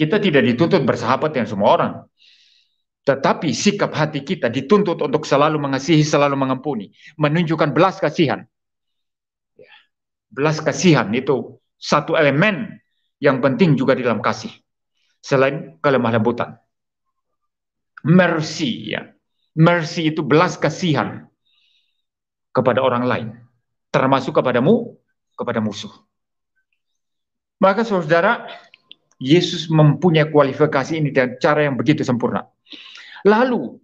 kita tidak dituntut bersahabat dengan semua orang. Tetapi sikap hati kita dituntut untuk selalu mengasihi, selalu mengampuni. Menunjukkan belas kasihan. Belas kasihan itu satu elemen yang penting juga di dalam kasih. Selain kelemah lembutan. Mercy, ya. Mercy itu belas kasihan kepada orang lain. Termasuk kepadamu, kepada musuh. Maka saudara, Yesus mempunyai kualifikasi ini dengan cara yang begitu sempurna. Lalu,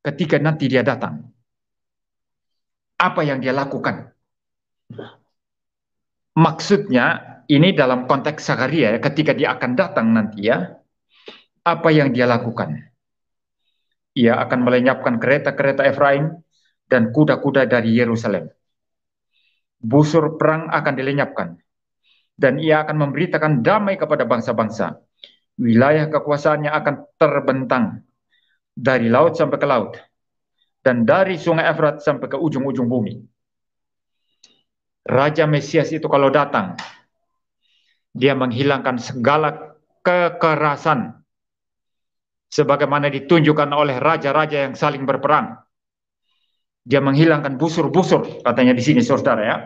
ketika nanti dia datang, apa yang dia lakukan? Maksudnya, ini dalam konteks Zakaria, ya, ketika dia akan datang nanti ya, apa yang dia lakukan? Ia akan melenyapkan kereta-kereta Efraim dan kuda-kuda dari Yerusalem. Busur perang akan dilenyapkan, dan ia akan memberitakan damai kepada bangsa-bangsa. Wilayah kekuasaannya akan terbentang dari laut sampai ke laut, dan dari sungai Efrat sampai ke ujung-ujung bumi. Raja Mesias itu kalau datang, dia menghilangkan segala kekerasan, sebagaimana ditunjukkan oleh raja-raja yang saling berperang. Dia menghilangkan busur-busur, katanya di sini saudara ya.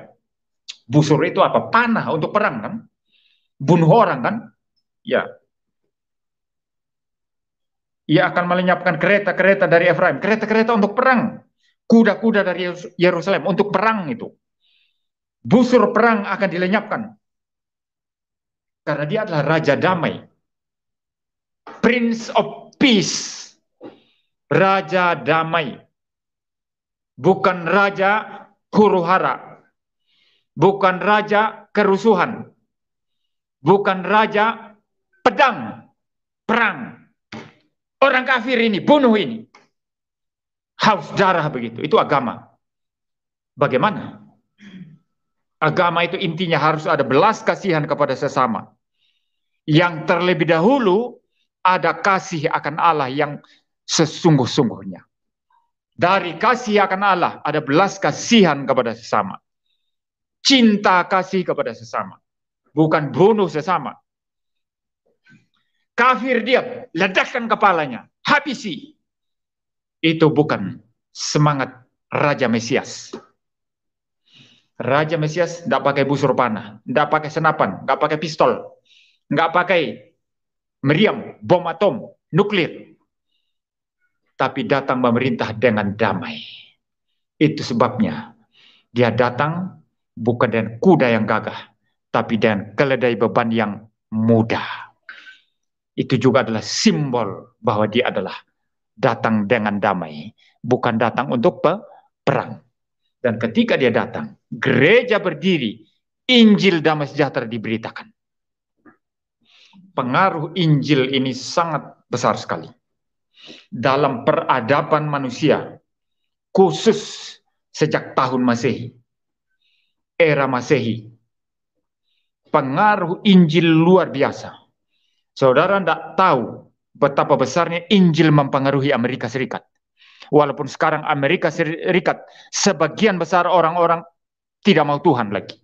Busur itu apa? Panah untuk perang kan? Bunuh orang kan? Ya. Ia akan melenyapkan kereta-kereta dari Efraim. Kereta-kereta untuk perang. Kuda-kuda dari Yerusalem untuk perang itu. Busur perang akan dilenyapkan. Karena dia adalah Raja Damai. Prince of Peace. Raja Damai. Bukan Raja huru-hara. Bukan Raja kerusuhan. Bukan Raja pedang. Perang. Orang kafir ini, bunuh ini. Haus darah begitu. Itu agama. Bagaimana? Agama itu intinya harus ada belas kasihan kepada sesama. Yang terlebih dahulu ada kasih akan Allah yang sesungguh-sungguhnya. Dari kasih akan Allah ada belas kasihan kepada sesama. Cinta kasih kepada sesama. Bukan bunuh sesama. Kafir dia, ledakkan kepalanya, habisi. Itu bukan semangat Raja Mesias. Raja Mesias tidak pakai busur panah, tidak pakai senapan, tidak pakai pistol, tidak pakai meriam, bom atom, nuklir. Tapi datang memerintah dengan damai. Itu sebabnya dia datang bukan dengan kuda yang gagah, tapi dengan keledai beban yang mudah. Itu juga adalah simbol bahwa dia adalah datang dengan damai, bukan datang untuk perang. Dan ketika dia datang, gereja berdiri, Injil damai sejahtera diberitakan. Pengaruh Injil ini sangat besar sekali dalam peradaban manusia, khusus sejak tahun Masehi, era Masehi. Pengaruh Injil luar biasa. Saudara tidak tahu betapa besarnya Injil mempengaruhi Amerika Serikat. Walaupun sekarang Amerika Serikat sebagian besar orang-orang tidak mau Tuhan lagi.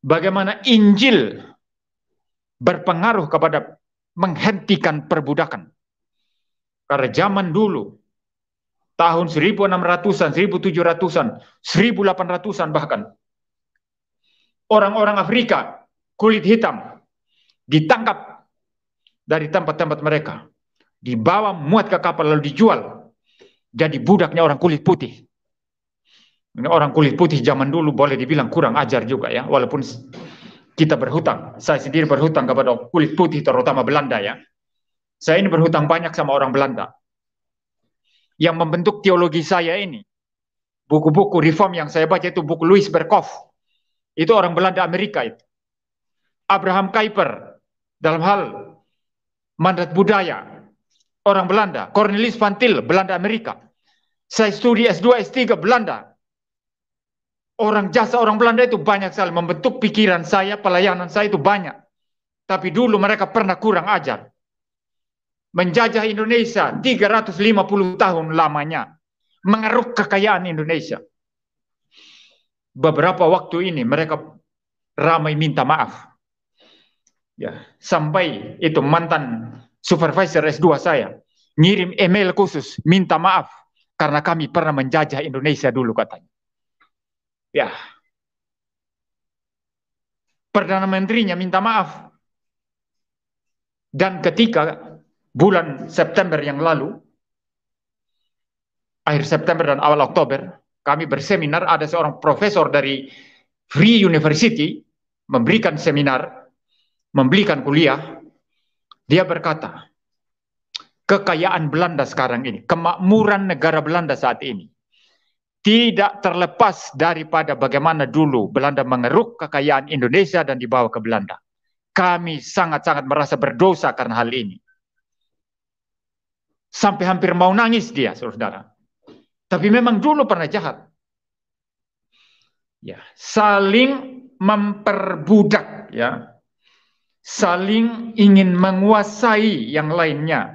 bagaimana Injil berpengaruh kepada menghentikan perbudakan. Karena zaman dulu, tahun 1600-an, 1700-an, 1800-an bahkan, orang-orang Afrika kulit hitam ditangkap dari tempat-tempat mereka, dibawa muat ke kapal lalu dijual jadi budaknya orang kulit putih. Ini orang kulit putih zaman dulu boleh dibilang kurang ajar juga ya, walaupun kita berhutang. Saya sendiri berhutang kepada kulit putih, terutama Belanda ya. Saya ini berhutang banyak sama orang Belanda. Yang membentuk teologi saya ini, buku-buku reform yang saya baca itu buku Louis Berkhof. Itu orang Belanda Amerika itu. Abraham Kuyper dalam hal mandat budaya, orang Belanda. Cornelis van Til, Belanda Amerika. Saya studi S2, S3 Belanda. Orang jasa orang Belanda itu banyak sekali membentuk pikiran saya, pelayanan saya itu banyak. Tapi dulu mereka pernah kurang ajar. Menjajah Indonesia 350 tahun lamanya. Mengeruk kekayaan Indonesia. Beberapa waktu ini mereka ramai minta maaf. Ya, sampai itu mantan supervisor S2 saya ngirim email khusus minta maaf karena kami pernah menjajah Indonesia dulu katanya. Ya, Perdana Menterinya minta maaf. Dan ketika bulan September yang lalu, akhir September dan awal Oktober, kami berseminar, ada seorang profesor dari Free University memberikan seminar, memberikan kuliah. Dia berkata, kekayaan Belanda sekarang ini, kemakmuran negara Belanda saat ini, tidak terlepas daripada bagaimana dulu Belanda mengeruk kekayaan Indonesia dan dibawa ke Belanda. Kami sangat-sangat merasa berdosa karena hal ini. Sampai hampir mau nangis dia, saudara. Tapi memang dulu pernah jahat. Ya, saling memperbudak, ya. Saling ingin menguasai yang lainnya.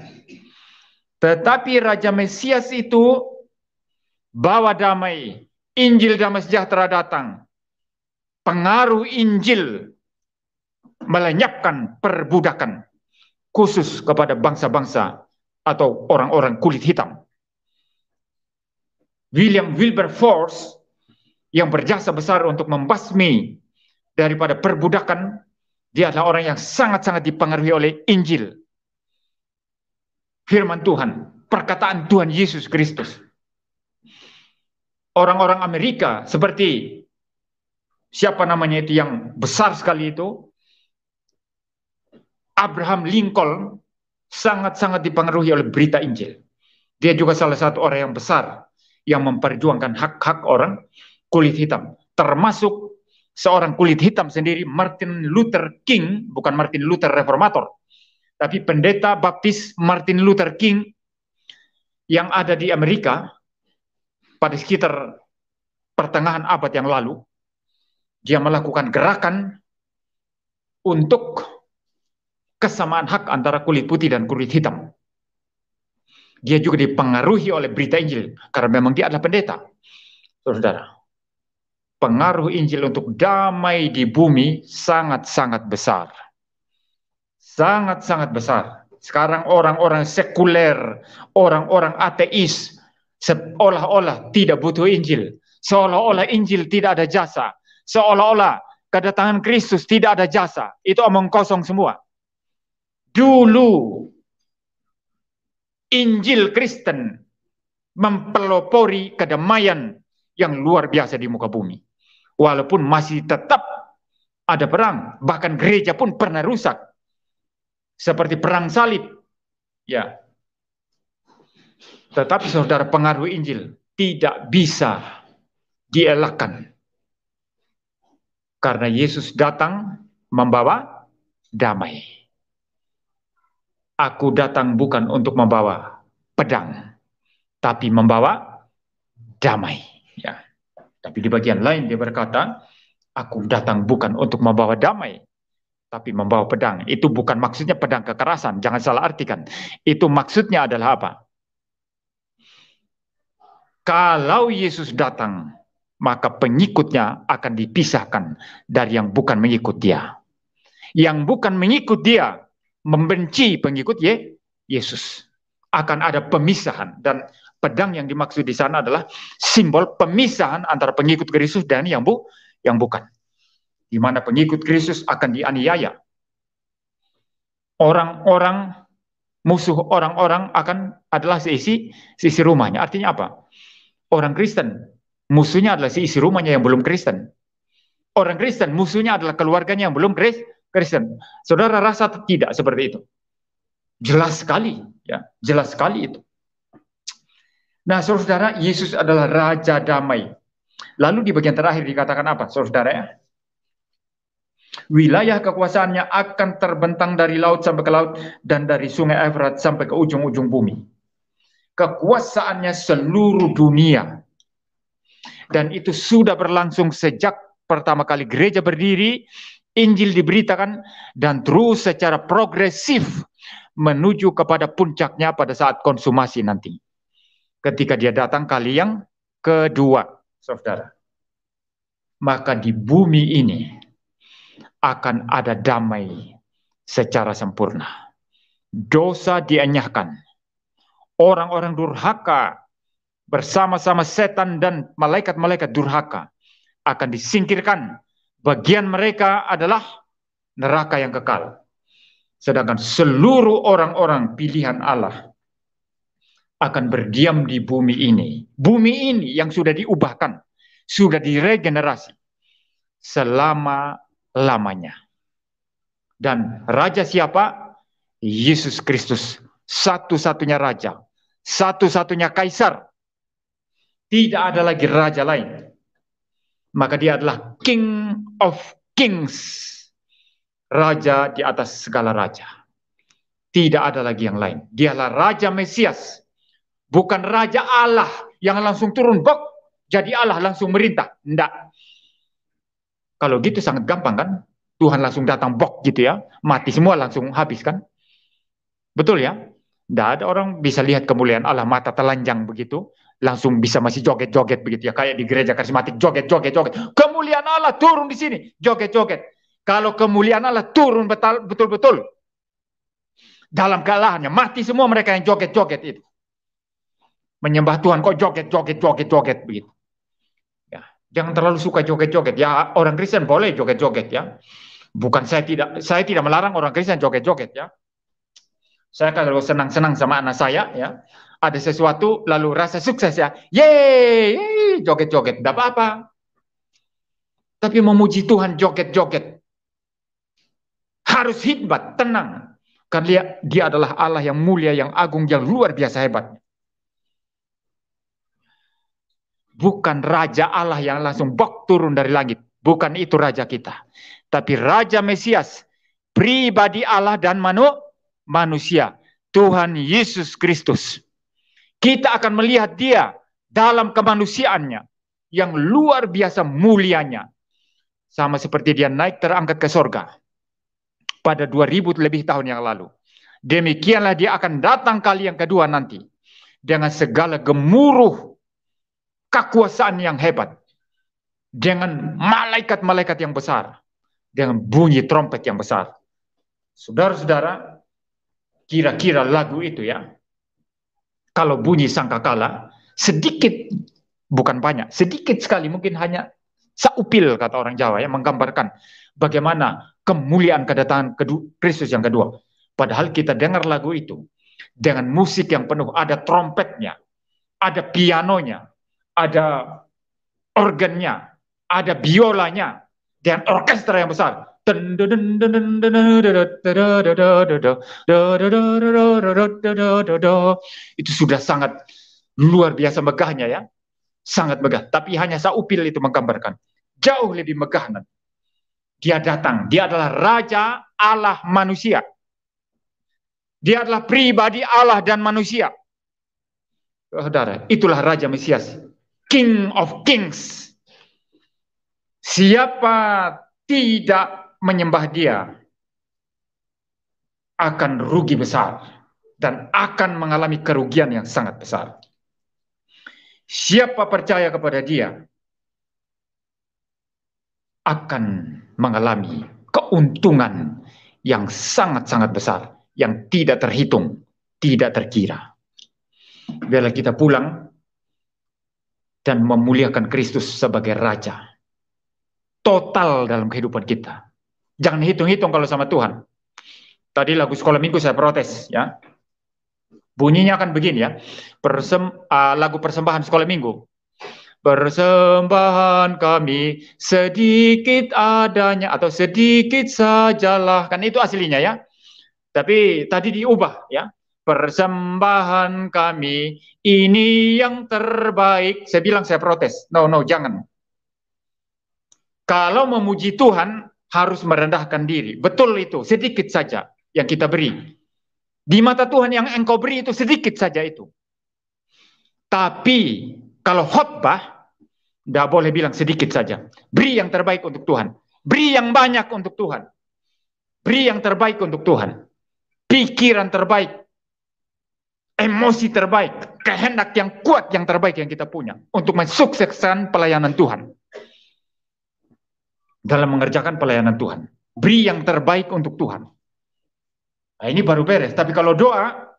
Tetapi Raja Mesias itu bawa damai, Injil damai sejahtera datang. Pengaruh Injil melenyapkan perbudakan khusus kepada bangsa-bangsa atau orang-orang kulit hitam. William Wilberforce yang berjasa besar untuk membasmi daripada perbudakan, dia adalah orang yang sangat-sangat dipengaruhi oleh Injil. Firman Tuhan, perkataan Tuhan Yesus Kristus. Orang-orang Amerika seperti siapa namanya itu yang besar sekali itu, Abraham Lincoln, sangat-sangat dipengaruhi oleh berita Injil. Dia juga salah satu orang yang besar yang memperjuangkan hak-hak orang kulit hitam. Termasuk seorang kulit hitam sendiri, Martin Luther King, bukan Martin Luther Reformator, tapi pendeta baptis Martin Luther King yang ada di Amerika pada sekitar pertengahan abad yang lalu. Dia melakukan gerakan untuk kesamaan hak antara kulit putih dan kulit hitam. Dia juga dipengaruhi oleh berita Injil, karena memang dia adalah pendeta. Saudara, pengaruh Injil untuk damai di bumi sangat-sangat besar. Sangat-sangat besar. Sekarang orang-orang sekuler, orang-orang ateis, seolah-olah tidak butuh Injil. Seolah-olah Injil tidak ada jasa. Seolah-olah kedatangan Kristus tidak ada jasa. Itu omong kosong semua. Dulu Injil Kristen mempelopori kedamaian yang luar biasa di muka bumi. Walaupun masih tetap ada perang, bahkan gereja pun pernah rusak. Seperti perang salib. Ya. Tetapi saudara, pengaruh Injil tidak bisa dielakkan. Karena Yesus datang membawa damai. Aku datang bukan untuk membawa pedang, tapi membawa damai. Ya. Tapi di bagian lain dia berkata, aku datang bukan untuk membawa damai, tapi membawa pedang. Itu bukan maksudnya pedang kekerasan, jangan salah artikan. Itu maksudnya adalah apa? Kalau Yesus datang maka pengikutnya akan dipisahkan dari yang bukan mengikut dia. Yang bukan mengikut dia membenci pengikut Yesus. Akan ada pemisahan, dan pedang yang dimaksud di sana adalah simbol pemisahan antara pengikut Kristus dan yang bukan. Di mana pengikut Kristus akan dianiaya. Orang-orang musuh orang-orang akan adalah seisi rumahnya. Artinya apa? Orang Kristen musuhnya adalah seisi rumahnya yang belum Kristen. Orang Kristen musuhnya adalah keluarganya yang belum Kristen. Saudara rasa tidak seperti itu? Jelas sekali, ya, jelas sekali itu. Nah, saudara, Yesus adalah Raja Damai. Lalu di bagian terakhir dikatakan apa, saudara ya? Wilayah kekuasaannya akan terbentang dari laut sampai ke laut dan dari sungai Efrat sampai ke ujung-ujung bumi. Kekuasaannya seluruh dunia. Dan itu sudah berlangsung sejak pertama kali gereja berdiri, Injil diberitakan, dan terus secara progresif menuju kepada puncaknya pada saat konsumasi nanti. Ketika dia datang kali yang kedua, saudara. Maka di bumi ini akan ada damai secara sempurna. Dosa dienyahkan. Orang-orang durhaka bersama-sama setan dan malaikat-malaikat durhaka akan disingkirkan. Bagian mereka adalah neraka yang kekal. Sedangkan seluruh orang-orang pilihan Allah akan berdiam di bumi ini. Bumi ini yang sudah diubahkan, sudah diregenerasi selama-lamanya. Dan raja siapa? Yesus Kristus, satu-satunya raja, satu-satunya kaisar. Tidak ada lagi raja lain. Maka dia adalah King of Kings. Raja di atas segala raja. Tidak ada lagi yang lain. Dialah Raja Mesias. Bukan Raja Allah yang langsung turun, bok, jadi Allah langsung merintah. Tidak. Kalau gitu sangat gampang kan? Tuhan langsung datang, bok gitu ya. Mati semua langsung habis kan? Betul ya? Tidak ada orang bisa lihat kemuliaan Allah, mata telanjang begitu. Langsung bisa masih joget-joget begitu ya. Kayak di gereja karismatik, joget-joget. Kemuliaan Allah turun di sini, joget-joget. Kalau kemuliaan Allah turun betul-betul dalam kealahannya, mati semua mereka yang joget-joget itu. Menyembah Tuhan kok joget-joget begitu. Ya, jangan terlalu suka joget-joget. Ya, orang Kristen boleh joget-joget ya. Bukan saya tidak melarang orang Kristen joget-joget ya. Saya kalau senang-senang sama anak saya ya, ada sesuatu lalu rasa sukses ya, yeay, joget-joget, tidak apa-apa. Tapi memuji Tuhan joget-joget harus hikmat, tenang. Karena dia adalah Allah yang mulia, yang agung, yang luar biasa hebat. Bukan Raja Allah yang langsung bok turun dari langit. Bukan itu Raja kita. Tapi Raja Mesias, pribadi Allah dan manusia. Tuhan Yesus Kristus. Kita akan melihat dia dalam kemanusiaannya yang luar biasa mulianya. Sama seperti dia naik terangkat ke sorga pada 2000 lebih tahun yang lalu. Demikianlah dia akan datang kali yang kedua nanti. Dengan segala gemuruh kekuasaan yang hebat. Dengan malaikat-malaikat yang besar. Dengan bunyi trompet yang besar. Saudara-saudara, kira-kira lagu itu ya. Kalau bunyi sangkakala, sedikit, bukan banyak, sedikit sekali, mungkin hanya saupil kata orang Jawa ya, menggambarkan bagaimana kemuliaan kedatangan Kristus yang kedua. Padahal kita dengar lagu itu dengan musik yang penuh, ada trompetnya, ada pianonya, ada organnya, ada biolanya, dan orkestra yang besar. Itu sudah sangat luar biasa megahnya ya. Sangat megah. Tapi hanya saupil itu menggambarkan. Jauh lebih megah nanti. Dia datang. Dia adalah Raja Allah manusia. Dia adalah pribadi Allah dan manusia. Saudara, itulah Raja Mesias. King of Kings. Siapa tidak menyembah dia akan rugi besar dan akan mengalami kerugian yang sangat besar. Siapa percaya kepada dia akan mengalami keuntungan yang sangat-sangat besar, yang tidak terhitung, tidak terkira. Biarlah kita pulang dan memuliakan Kristus sebagai Raja. Total dalam kehidupan kita. Jangan hitung-hitung kalau sama Tuhan. Tadi lagu sekolah minggu saya protes, ya. Bunyinya akan begini, ya. Lagu persembahan sekolah minggu. Persembahan kami sedikit adanya atau sedikit sajalah, kan itu aslinya, ya. Tapi tadi diubah, ya. Persembahan kami ini yang terbaik. Saya bilang saya protes. No, jangan. Kalau memuji Tuhan harus merendahkan diri. Betul itu, sedikit saja yang kita beri. Di mata Tuhan yang engkau beri itu sedikit saja itu. Tapi kalau khotbah, tidak boleh bilang sedikit saja. Beri yang terbaik untuk Tuhan. Beri yang banyak untuk Tuhan. Beri yang terbaik untuk Tuhan. Pikiran terbaik. Emosi terbaik. Kehendak yang kuat yang terbaik yang kita punya. Untuk mensukseskan pelayanan Tuhan. Dalam mengerjakan pelayanan Tuhan. Beri yang terbaik untuk Tuhan. Nah, ini baru beres. Tapi kalau doa,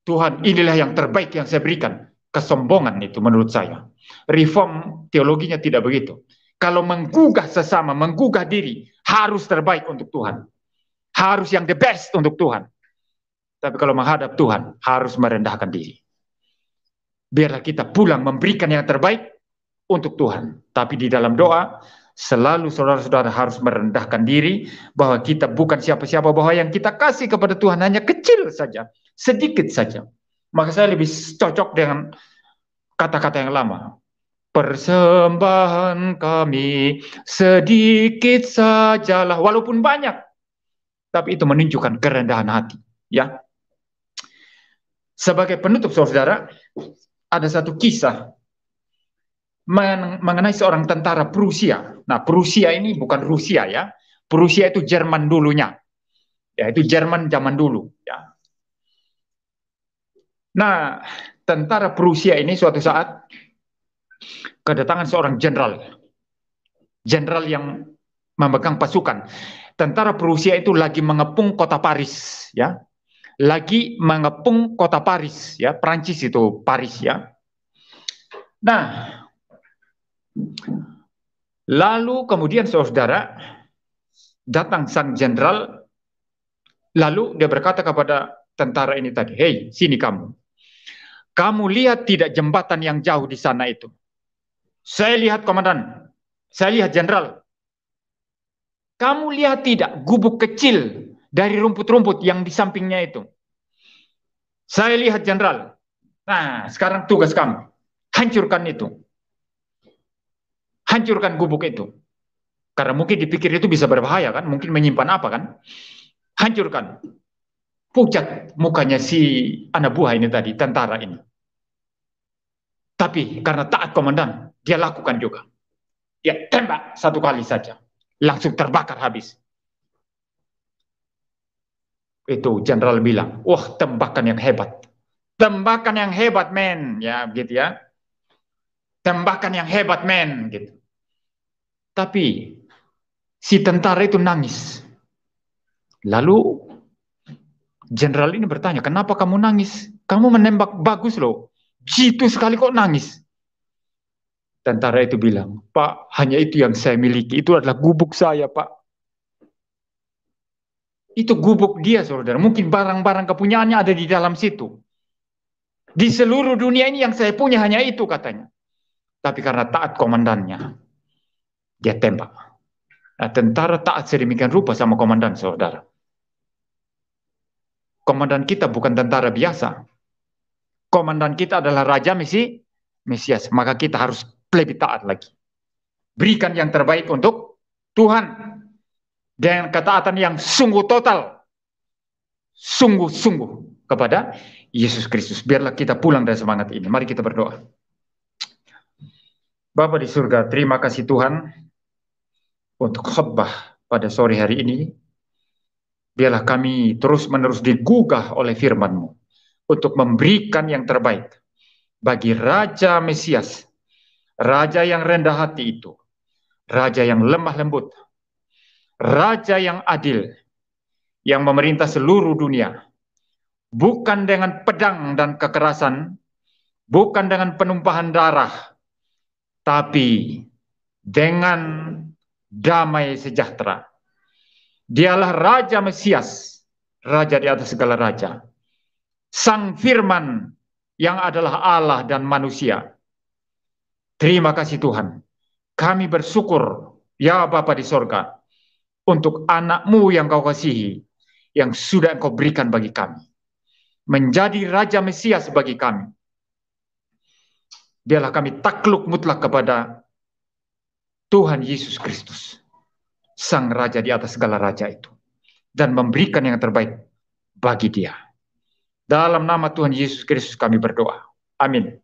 Tuhan inilah yang terbaik yang saya berikan. Kesombongan itu menurut saya. Reform teologinya tidak begitu. Kalau menggugah sesama, menggugah diri, harus terbaik untuk Tuhan. Harus yang the best untuk Tuhan. Tapi kalau menghadap Tuhan, harus merendahkan diri. Biarlah kita pulang memberikan yang terbaik untuk Tuhan. Tapi di dalam doa, selalu saudara-saudara harus merendahkan diri, bahwa kita bukan siapa-siapa, bahwa yang kita kasih kepada Tuhan hanya kecil saja, sedikit saja. Maka saya lebih cocok dengan kata-kata yang lama. Persembahan kami sedikit sajalah, walaupun banyak, tapi itu menunjukkan kerendahan hati. Ya. Sebagai penutup, saudara, ada satu kisah mengenai seorang tentara Prusia. Nah, Prusia ini bukan Rusia, ya. Prusia itu Jerman dulunya. Ya, itu Jerman zaman dulu, ya. Nah, tentara Prusia ini suatu saat kedatangan seorang jenderal. Jenderal yang memegang pasukan. Tentara Prusia itu lagi mengepung kota Paris, ya. Lagi mengepung kota Paris, ya. Prancis itu Paris, ya. Nah, lalu kemudian saudara datang sang jenderal, lalu dia berkata kepada tentara ini tadi, "Hei, sini kamu. Kamu lihat tidak jembatan yang jauh di sana itu? Saya lihat komandan, saya lihat jenderal. Kamu lihat tidak gubuk kecil dari rumput-rumput yang di sampingnya itu? Saya lihat jenderal. Nah, sekarang tugas kamu, hancurkan itu. Hancurkan gubuk itu. Karena mungkin dipikir itu bisa berbahaya kan, mungkin menyimpan apa kan. Hancurkan." Pucat mukanya si anak buah ini tadi, tentara ini. Tapi karena taat komandan, dia lakukan juga. Dia tembak satu kali saja. Langsung terbakar habis. Itu jenderal bilang, wah, tembakan yang hebat. Tembakan yang hebat, men. Ya, gitu ya. Tembakan yang hebat, men. Gitu. Tapi si tentara itu nangis. Lalu jenderal ini bertanya, kenapa kamu nangis? Kamu menembak bagus loh. Jitu sekali kok nangis. Tentara itu bilang, Pak, hanya itu yang saya miliki. Itu adalah gubuk saya, Pak. Itu gubuk dia, saudara. Mungkin barang-barang kepunyaannya ada di dalam situ. Di seluruh dunia ini yang saya punya hanya itu, katanya. Tapi karena taat komandannya, dia tembak. Nah, tentara taat sedemikian rupa sama komandan, saudara. Komandan kita bukan tentara biasa. Komandan kita adalah Raja Mesias. Maka kita harus lebih taat lagi. Berikan yang terbaik untuk Tuhan. Dengan ketaatan yang sungguh total. Sungguh-sungguh kepada Yesus Kristus. Biarlah kita pulang dari semangat ini. Mari kita berdoa. Bapa di surga, terima kasih Tuhan untuk khotbah pada sore hari ini. Biarlah kami terus-menerus digugah oleh firman-Mu untuk memberikan yang terbaik bagi Raja Mesias, Raja yang rendah hati itu, Raja yang lemah lembut, Raja yang adil, yang memerintah seluruh dunia, bukan dengan pedang dan kekerasan, bukan dengan penumpahan darah, tapi dengan damai sejahtera. Dialah Raja Mesias, Raja di atas segala raja, Sang Firman yang adalah Allah dan manusia. Terima kasih Tuhan. Kami bersyukur, ya Bapa di sorga, untuk anak-Mu yang Kau kasihi, yang sudah Engkau berikan bagi kami. Menjadi Raja Mesias bagi kami. Biarlah kami takluk mutlak kepada Tuhan Yesus Kristus, Sang Raja di atas segala raja itu, dan memberikan yang terbaik bagi Dia. Dalam nama Tuhan Yesus Kristus kami berdoa. Amin.